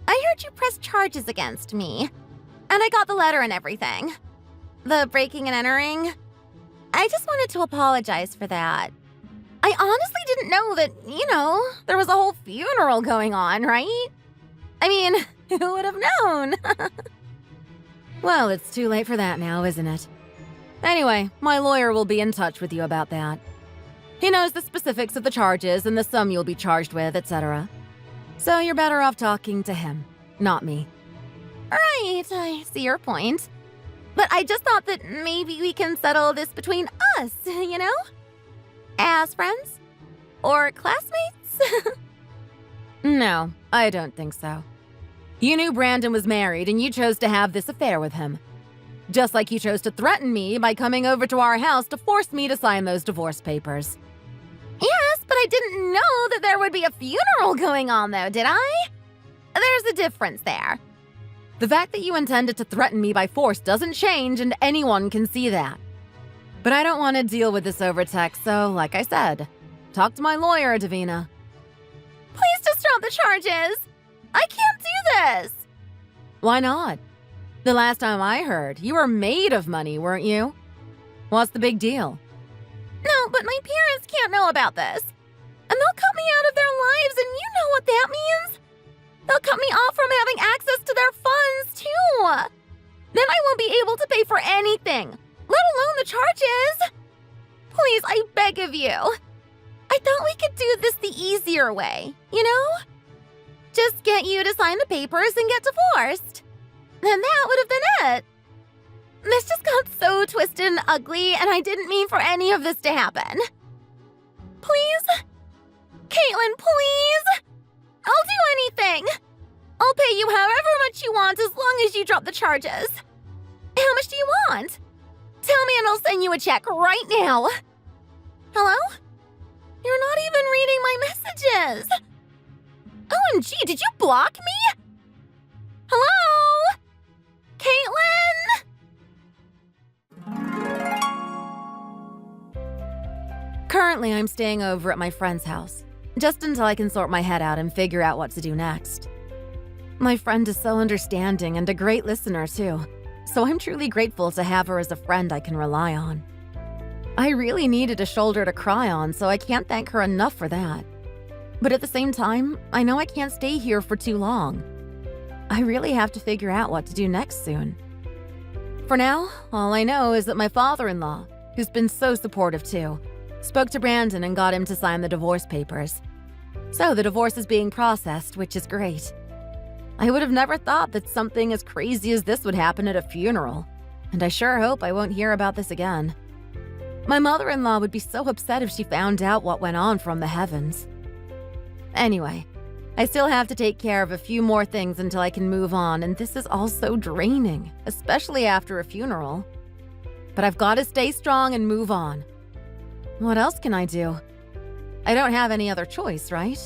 I heard you pressed charges against me. And I got the letter and everything. The breaking and entering. I just wanted to apologize for that. I honestly didn't know that, there was a whole funeral going on, right? I mean, who would have known? Well, it's too late for that now, isn't it? Anyway, my lawyer will be in touch with you about that. He knows the specifics of the charges and the sum you'll be charged with, etc. So you're better off talking to him, not me. Right, I see your point. But I just thought that maybe we can settle this between us, As friends? Or classmates? No, I don't think so. You knew Brandon was married and you chose to have this affair with him. Just like you chose to threaten me by coming over to our house to force me to sign those divorce papers. Yes, but I didn't know that there would be a funeral going on, though, did I? There's a difference there. The fact that you intended to threaten me by force doesn't change, and anyone can see that. But I don't want to deal with this over text, so like I said, talk to my lawyer, Davina. Please just drop the charges. I can't do this. Why not? The last time I heard, you were made of money, weren't you? What's the big deal? No, but my parents can't know about this. And they'll cut me out of their lives, and you know what that means. They'll cut me off from having access to their funds, too. Then I won't be able to pay for anything, let alone the charges. Please, I beg of you. I thought we could do this the easier way, Just get you to sign the papers and get divorced. Then that would have been it. This just got so twisted and ugly, and I didn't mean for any of this to happen. Please? Caitlin, please! I'll do anything! I'll pay you however much you want as long as you drop the charges. How much do you want? Tell me and I'll send you a check right now. Hello? You're not even reading my messages. OMG, did you block me? Hello? Caitlin? Currently, I'm staying over at my friend's house, just until I can sort my head out and figure out what to do next. My friend is so understanding and a great listener, too, so I'm truly grateful to have her as a friend I can rely on. I really needed a shoulder to cry on, so I can't thank her enough for that. But at the same time, I know I can't stay here for too long. I really have to figure out what to do next soon. For now, all I know is that my father-in-law, who's been so supportive too, spoke to Brandon and got him to sign the divorce papers. So the divorce is being processed, which is great. I would have never thought that something as crazy as this would happen at a funeral, and I sure hope I won't hear about this again. My mother-in-law would be so upset if she found out what went on from the heavens. Anyway, I still have to take care of a few more things until I can move on, and this is all so draining, especially after a funeral. But I've got to stay strong and move on. What else can I do? I don't have any other choice, right?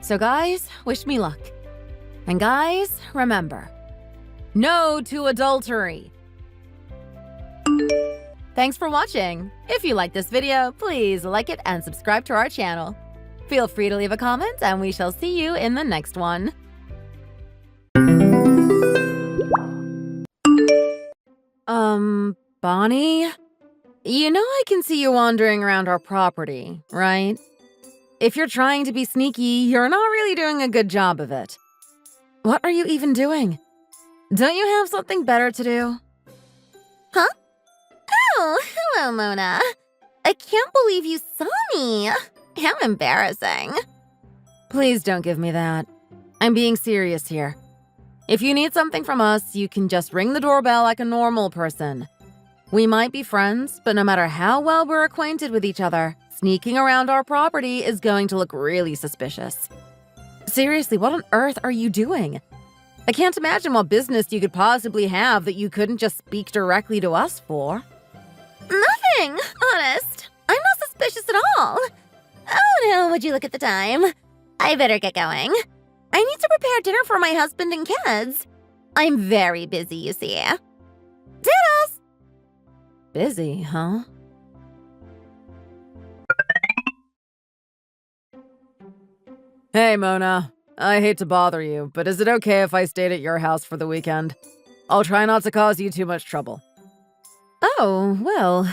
So guys, wish me luck. And guys, remember, no to adultery. Thanks for watching. If you like this video, please like it and subscribe to our channel. Feel free to leave a comment and we shall see you in the next one. Bonnie? You know I can see you wandering around our property, right? If you're trying to be sneaky, you're not really doing a good job of it. What are you even doing? Don't you have something better to do? Huh? Oh, hello, Mona. I can't believe you saw me. How embarrassing. Please don't give me that. I'm being serious here. If you need something from us, you can just ring the doorbell like a normal person. We might be friends, but no matter how well we're acquainted with each other, sneaking around our property is going to look really suspicious. Seriously, what on earth are you doing? I can't imagine what business you could possibly have that you couldn't just speak directly to us for. Nothing, honest. I'm not suspicious at all. Oh no, would you look at the time? I better get going. I need to prepare dinner for my husband and kids. I'm very busy, you see. Toodles! Busy, huh? Hey, Mona. I hate to bother you, but is it okay if I stayed at your house for the weekend? I'll try not to cause you too much trouble. Oh, well,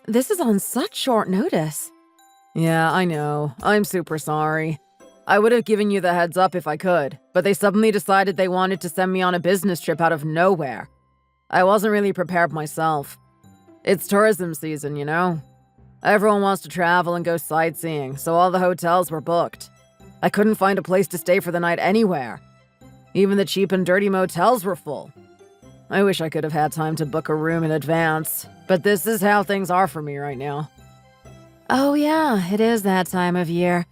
this is on such short notice. Yeah, I know. I'm super sorry. I would have given you the heads up if I could, but they suddenly decided they wanted to send me on a business trip out of nowhere. I wasn't really prepared myself. It's tourism season, you know? Everyone wants to travel and go sightseeing, so all the hotels were booked. I couldn't find a place to stay for the night anywhere. Even the cheap and dirty motels were full. I wish I could have had time to book a room in advance, but this is how things are for me right now. Oh yeah, it is that time of year.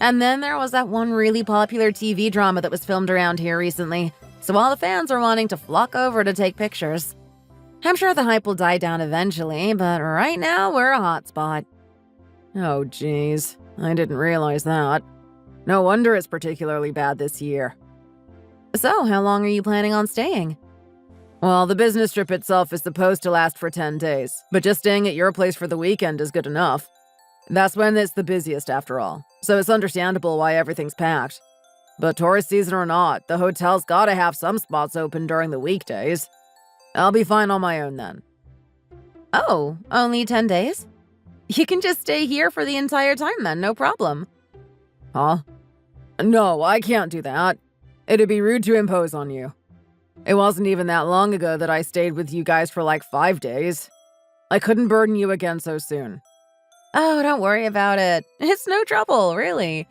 And then there was that one really popular TV drama that was filmed around here recently, so all the fans are wanting to flock over to take pictures. I'm sure the hype will die down eventually, but right now we're a hotspot. Oh geez, I didn't realize that. No wonder it's particularly bad this year. So, how long are you planning on staying? Well, the business trip itself is supposed to last for 10 days, but just staying at your place for the weekend is good enough. That's when it's the busiest after all, so it's understandable why everything's packed. But tourist season or not, the hotel's gotta have some spots open during the weekdays. I'll be fine on my own then. Oh, only 10 days? You can just stay here for the entire time then, no problem. Huh? No, I can't do that. It'd be rude to impose on you. It wasn't even that long ago that I stayed with you guys for like 5 days. I couldn't burden you again so soon. Oh, don't worry about it. It's no trouble, really.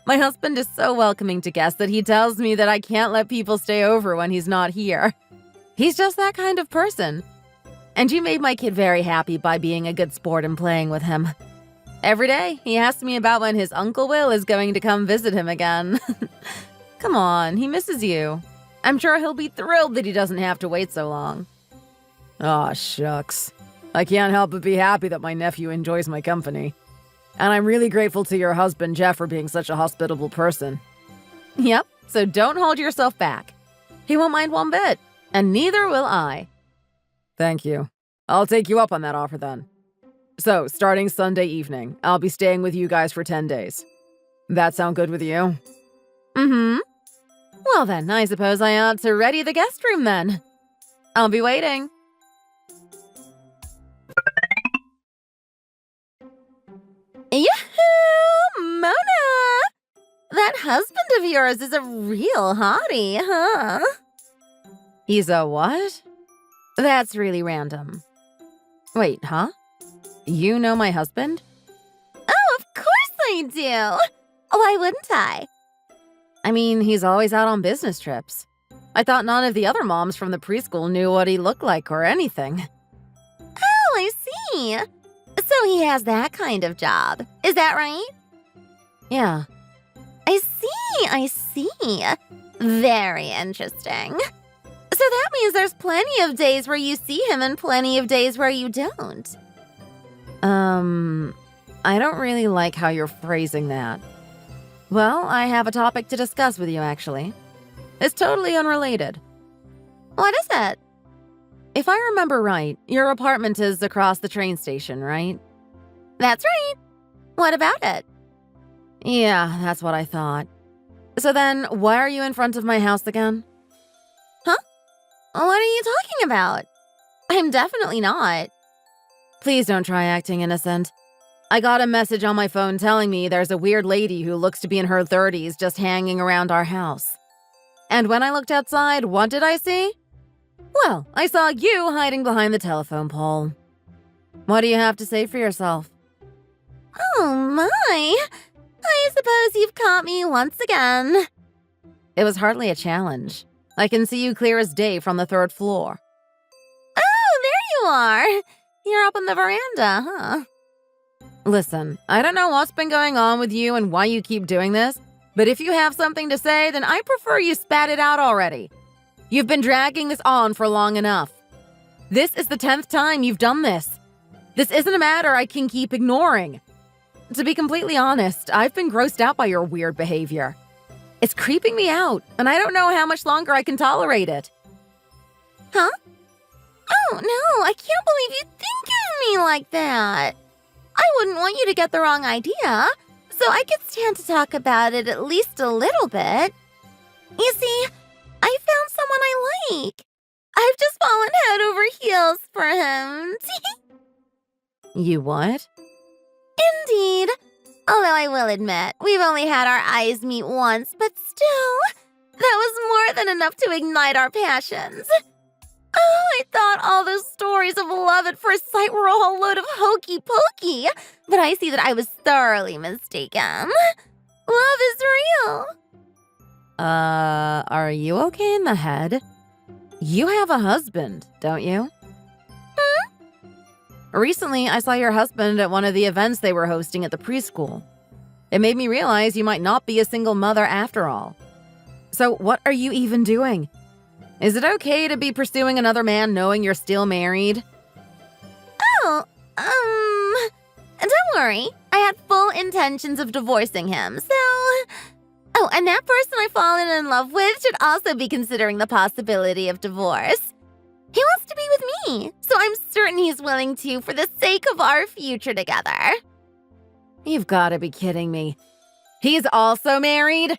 My husband is so welcoming to guests that he tells me that I can't let people stay over when he's not here. He's just that kind of person. And you made my kid very happy by being a good sport and playing with him. Every day, he asks me about when his Uncle Will is going to come visit him again. Come on, he misses you. I'm sure he'll be thrilled that he doesn't have to wait so long. Aw, shucks. I can't help but be happy that my nephew enjoys my company. And I'm really grateful to your husband, Jeff, for being such a hospitable person. Yep, so don't hold yourself back. He won't mind one bit, and neither will I. Thank you. I'll take you up on that offer then. So, starting Sunday evening, I'll be staying with you guys for 10 days. That sound good with you? Mm-hmm. Well then, I suppose I ought to ready the guest room then. I'll be waiting. Yahoo! Mona! That husband of yours is a real hottie, huh? He's a what? That's really random. Wait, huh? You know my husband? Oh, of course I do! Why wouldn't I? I mean, he's always out on business trips. I thought none of the other moms from the preschool knew what he looked like or anything. Oh, I see. So he has that kind of job. Is that right? Yeah. I see. Very interesting. So that means there's plenty of days where you see him and plenty of days where you don't. I don't really like how you're phrasing that. Well, I have a topic to discuss with you, actually. It's totally unrelated. What is it? If I remember right, your apartment is across the train station, right? That's right. What about it? Yeah, that's what I thought. So then, why are you in front of my house again? Huh? What are you talking about? I'm definitely not. Please don't try acting innocent. I got a message on my phone telling me there's a weird lady who looks to be in her 30s just hanging around our house. And when I looked outside, what did I see? Well, I saw you hiding behind the telephone pole. What do you have to say for yourself? Oh my! I suppose you've caught me once again. It was hardly a challenge. I can see you clear as day from the 3rd floor. Oh, there you are! You're up on the veranda, huh? Listen, I don't know what's been going on with you and why you keep doing this, but if you have something to say, then I prefer you spat it out already. You've been dragging this on for long enough. This is the 10th time you've done this. This isn't a matter I can keep ignoring. To be completely honest, I've been grossed out by your weird behavior. It's creeping me out, and I don't know how much longer I can tolerate it. Huh? Oh, no, I can't believe you think of me like that. I wouldn't want you to get the wrong idea, so I could stand to talk about it at least a little bit. You see, I found someone I like. I've just fallen head over heels for him. You what? Indeed. Although I will admit, we've only had our eyes meet once, but still, that was more than enough to ignite our passions. Oh, I thought all those stories of love at first sight were a whole load of hokey pokey, but I see that I was thoroughly mistaken. Love is real. Are you okay in the head? You have a husband, don't you? Recently, I saw your husband at one of the events they were hosting at the preschool. It made me realize you might not be a single mother after all. So what are you even doing? Is it okay to be pursuing another man knowing you're still married? Oh, don't worry. I had full intentions of divorcing him, so... Oh, and that person I've fallen in love with should also be considering the possibility of divorce. He wants to be with me, so I'm certain he's willing to for the sake of our future together. You've got to be kidding me. He's also married?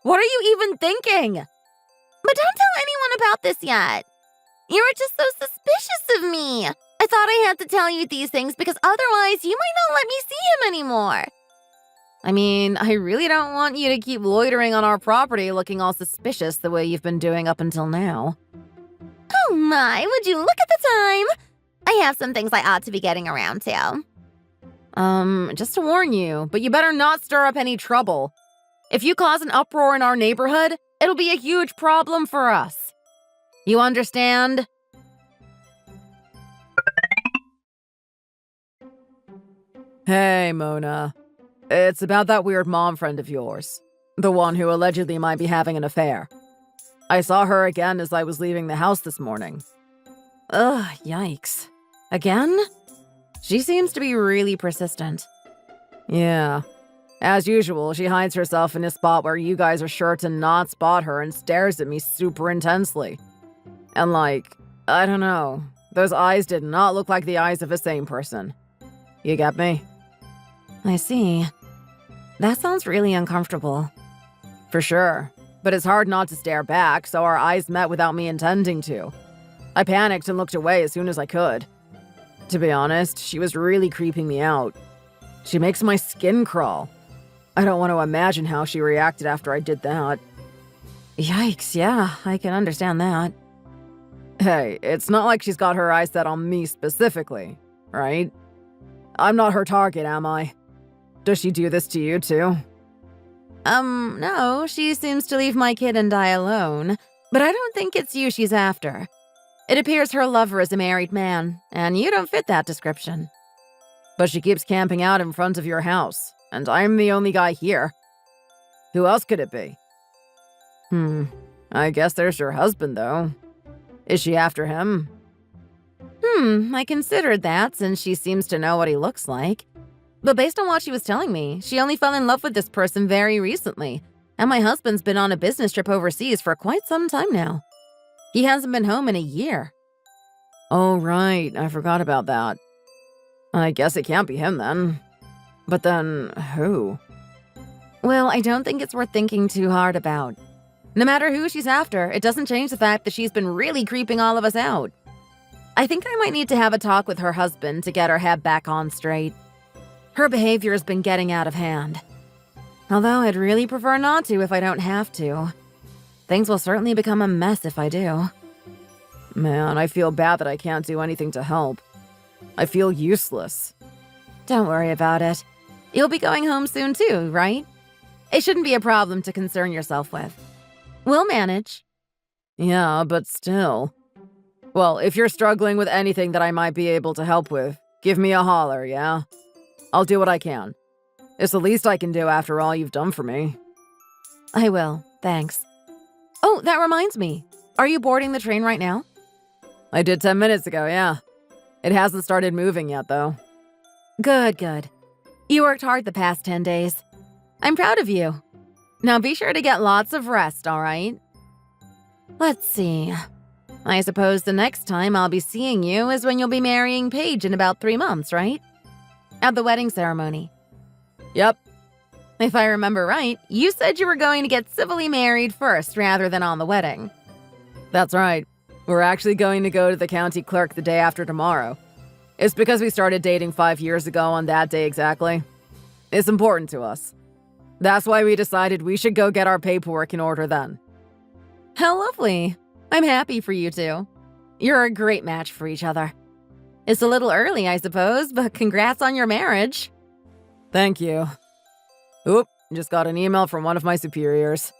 What are you even thinking? But don't tell anyone about this yet. You were just so suspicious of me. I thought I had to tell you these things because otherwise you might not let me see him anymore. I mean, I really don't want you to keep loitering on our property looking all suspicious the way you've been doing up until now. Oh my, would you look at the time? I have some things I ought to be getting around to. Just to warn you, but you better not stir up any trouble. If you cause an uproar in our neighborhood, it'll be a huge problem for us. You understand? Hey, Mona. It's about that weird mom friend of yours. The one who allegedly might be having an affair. I saw her again as I was leaving the house this morning. Ugh, yikes. Again? She seems to be really persistent. Yeah. As usual, she hides herself in a spot where you guys are sure to not spot her and stares at me super intensely. And I don't know. Those eyes did not look like the eyes of a sane person. You get me? I see. That sounds really uncomfortable. For sure. But it's hard not to stare back, so our eyes met without me intending to. I panicked and looked away as soon as I could. To be honest, she was really creeping me out. She makes my skin crawl. I don't want to imagine how she reacted after I did that. Yikes, yeah, I can understand that. Hey, it's not like she's got her eyes set on me specifically, right? I'm not her target, am I? Does she do this to you too? No, she seems to leave my kid and I alone, but I don't think it's you she's after. It appears her lover is a married man, and you don't fit that description. But she keeps camping out in front of your house, and I'm the only guy here. Who else could it be? I guess there's your husband, though. Is she after him? I considered that since she seems to know what he looks like. But based on what she was telling me, she only fell in love with this person very recently, and my husband's been on a business trip overseas for quite some time now. He hasn't been home in a year. Oh, right, I forgot about that. I guess it can't be him then. But then, who? Well, I don't think it's worth thinking too hard about. No matter who she's after, it doesn't change the fact that she's been really creeping all of us out. I think I might need to have a talk with her husband to get her head back on straight. Her behavior has been getting out of hand. Although I'd really prefer not to if I don't have to. Things will certainly become a mess if I do. Man, I feel bad that I can't do anything to help. I feel useless. Don't worry about it. You'll be going home soon too, right? It shouldn't be a problem to concern yourself with. We'll manage. Yeah, but still. Well, if you're struggling with anything that I might be able to help with, give me a holler, yeah? I'll do what I can. It's the least I can do after all you've done for me. I will, thanks. Oh, that reminds me. Are you boarding the train right now? I did 10 minutes ago, yeah. It hasn't started moving yet, though. Good, good. You worked hard the past 10 days. I'm proud of you. Now be sure to get lots of rest, all right? Let's see. I suppose the next time I'll be seeing you is when you'll be marrying Paige in about 3 months, right? At the wedding ceremony. Yep. If I remember right, you said you were going to get civilly married first rather than on the wedding. That's right. We're actually going to go to the county clerk the day after tomorrow. It's because we started dating 5 years ago on that day exactly. It's important to us. That's why we decided we should go get our paperwork in order then. How lovely. I'm happy for you two. You're a great match for each other. It's a little early, I suppose, but congrats on your marriage. Thank you. Oop, just got an email from one of my superiors.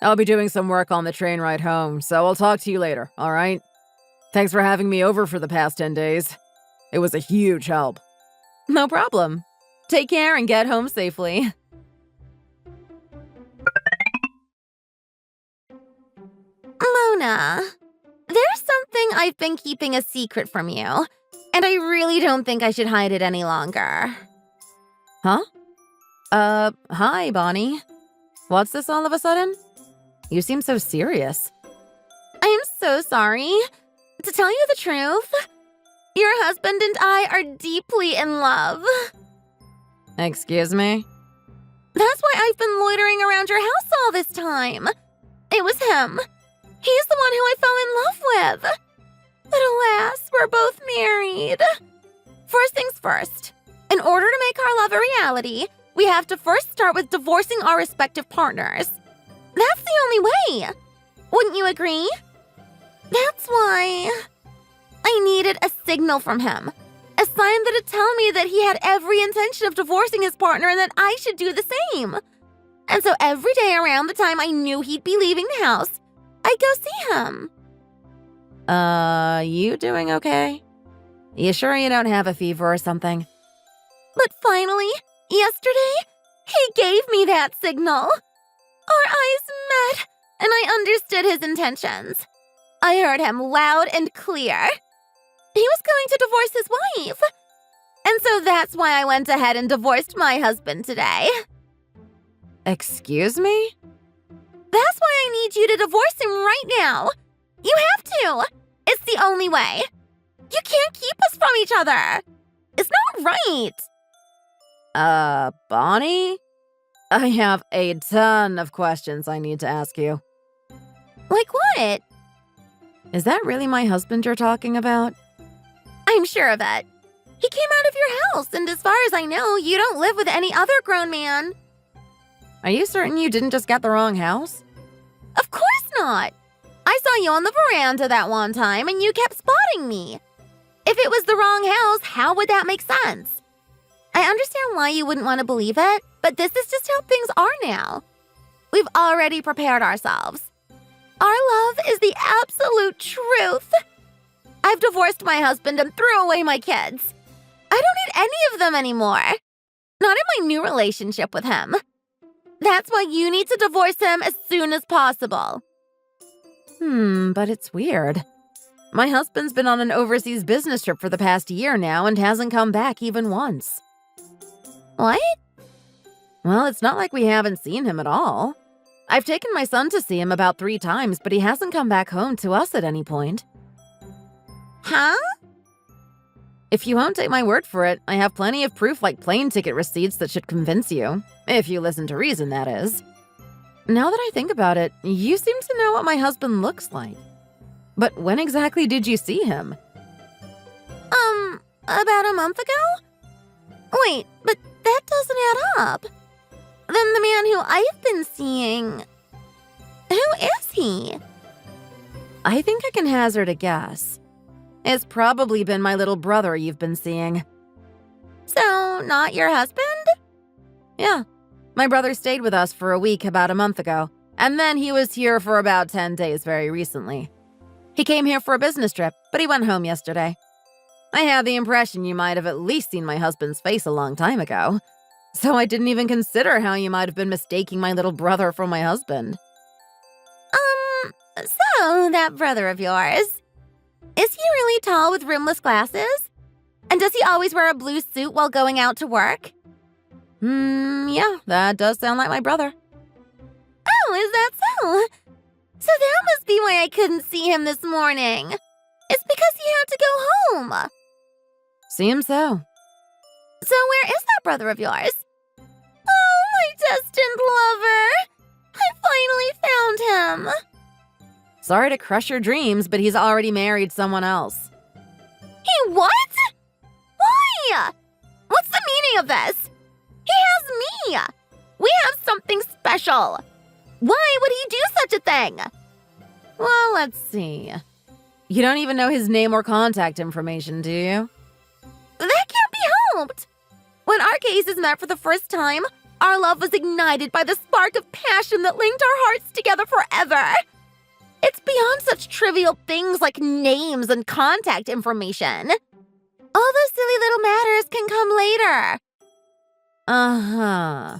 I'll be doing some work on the train ride home, so I'll talk to you later, all right? Thanks for having me over for the past 10 days. It was a huge help. No problem. Take care and get home safely. Mona, there's something I've been keeping a secret from you, and I really don't think I should hide it any longer. Huh? Hi, Bonnie. What's this all of a sudden? You seem so serious. I'm so sorry. To tell you the truth, your husband and I are deeply in love. Excuse me? That's why I've been loitering around your house all this time. It was him. He's the one who I fell in love with. But alas, we're both married. First things first. In order to make our love a reality, we have to first start with divorcing our respective partners. That's the only way. Wouldn't you agree? That's why I needed a signal from him. A sign that'd tell me that he had every intention of divorcing his partner and that I should do the same. And so every day around the time I knew he'd be leaving the house, I'd go see him. You doing okay? You sure you don't have a fever or something? But finally, yesterday, he gave me that signal. Our eyes met, and I understood his intentions. I heard him loud and clear. He was going to divorce his wife. And so that's why I went ahead and divorced my husband today. Excuse me? That's why I need you to divorce him right now. You have to. It's the only way. You can't keep us from each other. It's not right. Bonnie? I have a ton of questions I need to ask you. Like what? Is that really my husband you're talking about? I'm sure of it. He came out of your house, and as far as I know, you don't live with any other grown man. Are you certain you didn't just get the wrong house? Of course not. I saw you on the veranda that one time, and you kept spotting me. If it was the wrong house, how would that make sense? I understand why you wouldn't want to believe it, but this is just how things are now. We've already prepared ourselves. Our love is the absolute truth. I've divorced my husband and threw away my kids. I don't need any of them anymore. Not in my new relationship with him. That's why you need to divorce him as soon as possible. But it's weird. My husband's been on an overseas business trip for the past year now and hasn't come back even once. What? Well, it's not like we haven't seen him at all. I've taken my son to see him about 3 times, but he hasn't come back home to us at any point. Huh? If you won't take my word for it, I have plenty of proof like plane ticket receipts that should convince you. If you listen to reason, that is. Now that I think about it, you seem to know what my husband looks like. But when exactly did you see him? About a month ago? Wait, but that doesn't add up. Then the man who I've been seeing... Who is he? I think I can hazard a guess. It's probably been my little brother you've been seeing. So, not your husband? Yeah. My brother stayed with us for a week about a month ago, and then he was here for about 10 days very recently. He came here for a business trip, but he went home yesterday. I had the impression you might have at least seen my husband's face a long time ago, so I didn't even consider how you might have been mistaking my little brother for my husband. So that brother of yours, is he really tall with rimless glasses? And does he always wear a blue suit while going out to work? Yeah, that does sound like my brother. Oh, is that so? So that must be why I couldn't see him this morning. It's because he had to go home. Seems so. So where is that brother of yours? Oh, my destined lover. I finally found him. Sorry to crush your dreams, but he's already married someone else. He what? Why? What's the meaning of this? He has me. We have something special. Why would he do such a thing? Well, let's see. You don't even know his name or contact information, do you? That can't be helped. When our cases met for the first time, our love was ignited by the spark of passion that linked our hearts together forever. It's beyond such trivial things like names and contact information. All those silly little matters can come later. Uh-huh.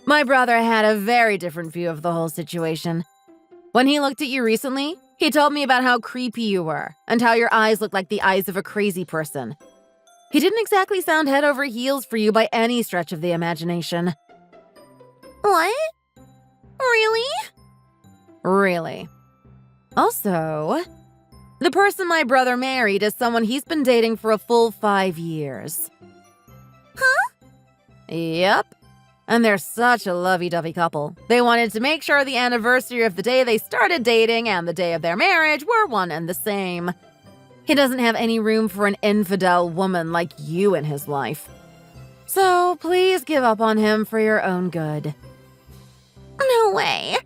My brother had a very different view of the whole situation. When he looked at you recently, he told me about how creepy you were and how your eyes looked like the eyes of a crazy person. He didn't exactly sound head over heels for you by any stretch of the imagination. What? Really? Really. Also, the person my brother married is someone he's been dating for a full 5 years. Huh? Yep. And they're such a lovey-dovey couple. They wanted to make sure the anniversary of the day they started dating and the day of their marriage were one and the same. He doesn't have any room for an infidel woman like you in his life. So please give up on him for your own good. No way.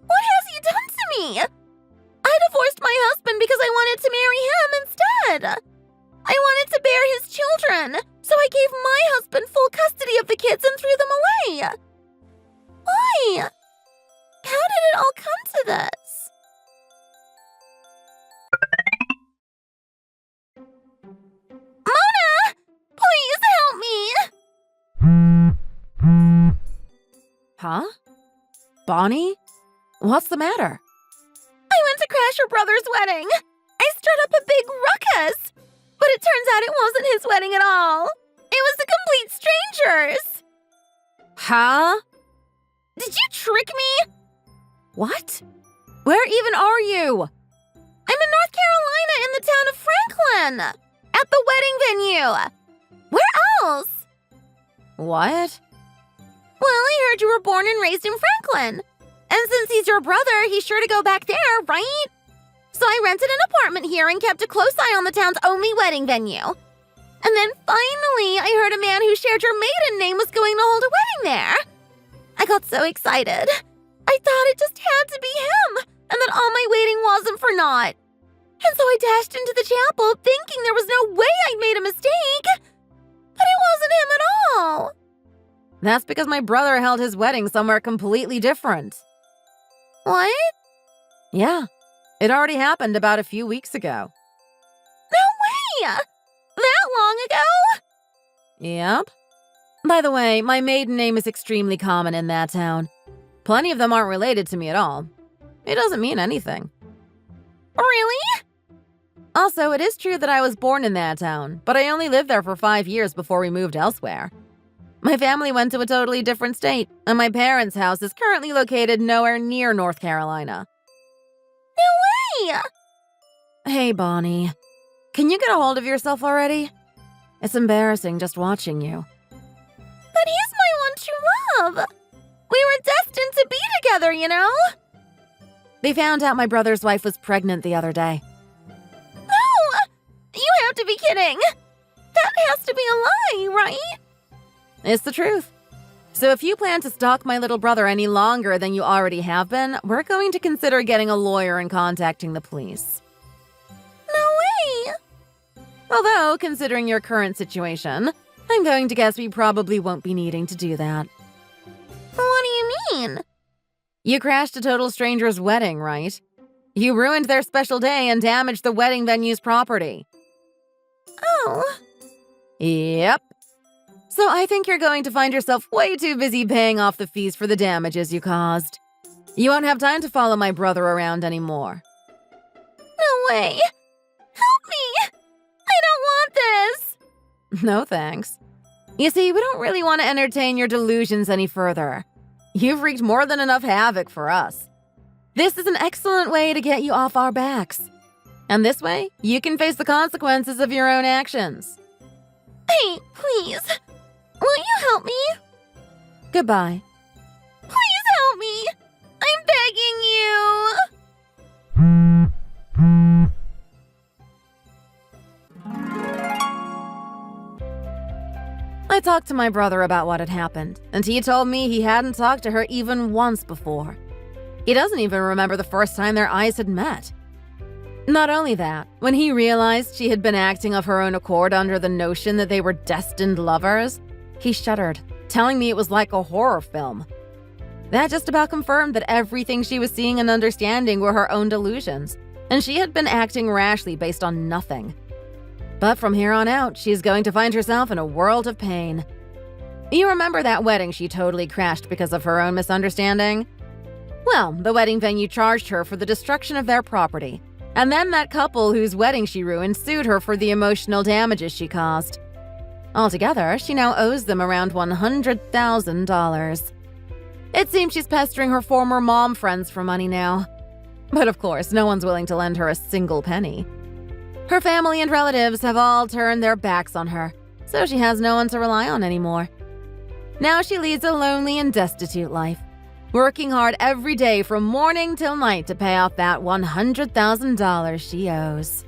What has he done to me? I divorced my husband because I wanted to marry him instead. I wanted to bear his children, so I gave my husband full custody of the kids and threw them away. Why? How did it all come to this? Mona! Please help me! Huh? Bonnie? What's the matter? I went to crash your brother's wedding. I stirred up a big ruckus. But it turns out it wasn't his wedding at all. It was the complete strangers. Huh? Did you trick me? What? Where even are you? I'm in North Carolina in the town of Franklin. At the wedding venue. Where else? What? Well, I heard you were born and raised in Franklin. And since he's your brother, he's sure to go back there, right? So I rented an apartment here and kept a close eye on the town's only wedding venue. And then finally, I heard a man who shared your maiden name was going to hold a wedding there. I got so excited. I thought it just had to be him, and that all my waiting wasn't for naught. And so I dashed into the chapel thinking there was no way I'd made a mistake. But it wasn't him at all. That's because my brother held his wedding somewhere completely different. What? Yeah, it already happened about a few weeks ago. No way! That long ago? Yep. By the way, my maiden name is extremely common in that town. Plenty of them aren't related to me at all. It doesn't mean anything. Really? Also, it is true that I was born in that town, but I only lived there for 5 years before we moved elsewhere. My family went to a totally different state, and my parents' house is currently located nowhere near North Carolina. No way! Hey, Bonnie. Can you get a hold of yourself already? It's embarrassing just watching you. But he's my one true love. We were destined to be together, you know? They found out my brother's wife was pregnant the other day. No! You have to be kidding. That has to be a lie, right? It's the truth. So if you plan to stalk my little brother any longer than you already have been, we're going to consider getting a lawyer and contacting the police. No way! Although, considering your current situation, I'm going to guess we probably won't be needing to do that. What do you mean? You crashed a total stranger's wedding, right? You ruined their special day and damaged the wedding venue's property. Oh. Yep. So I think you're going to find yourself way too busy paying off the fees for the damages you caused. You won't have time to follow my brother around anymore. No way! Help me! I don't want this! No thanks. You see, we don't really want to entertain your delusions any further. You've wreaked more than enough havoc for us. This is an excellent way to get you off our backs. And this way, you can face the consequences of your own actions. Hey, please. Will you help me? Goodbye. Please help me. I'm begging you. I talked to my brother about what had happened, and he told me he hadn't talked to her even once before. He doesn't even remember the first time their eyes had met. Not only that, when he realized she had been acting of her own accord under the notion that they were destined lovers, he shuddered, telling me it was like a horror film. That just about confirmed that everything she was seeing and understanding were her own delusions, and she had been acting rashly based on nothing. But from here on out, she's going to find herself in a world of pain. You remember that wedding she totally crashed because of her own misunderstanding? Well, the wedding venue charged her for the destruction of their property, and then that couple whose wedding she ruined sued her for the emotional damages she caused. Altogether, she now owes them around $100,000. It seems she's pestering her former mom friends for money now. But of course, no one's willing to lend her a single penny. Her family and relatives have all turned their backs on her, so she has no one to rely on anymore. Now she leads a lonely and destitute life, working hard every day from morning till night to pay off that $100,000 she owes.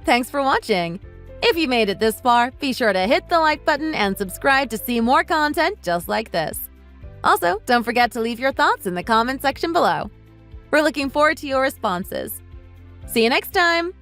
Thanks for watching. If you made it this far, be sure to hit the like button and subscribe to see more content just like this. Also, don't forget to leave your thoughts in the comment section below. We're looking forward to your responses. See you next time!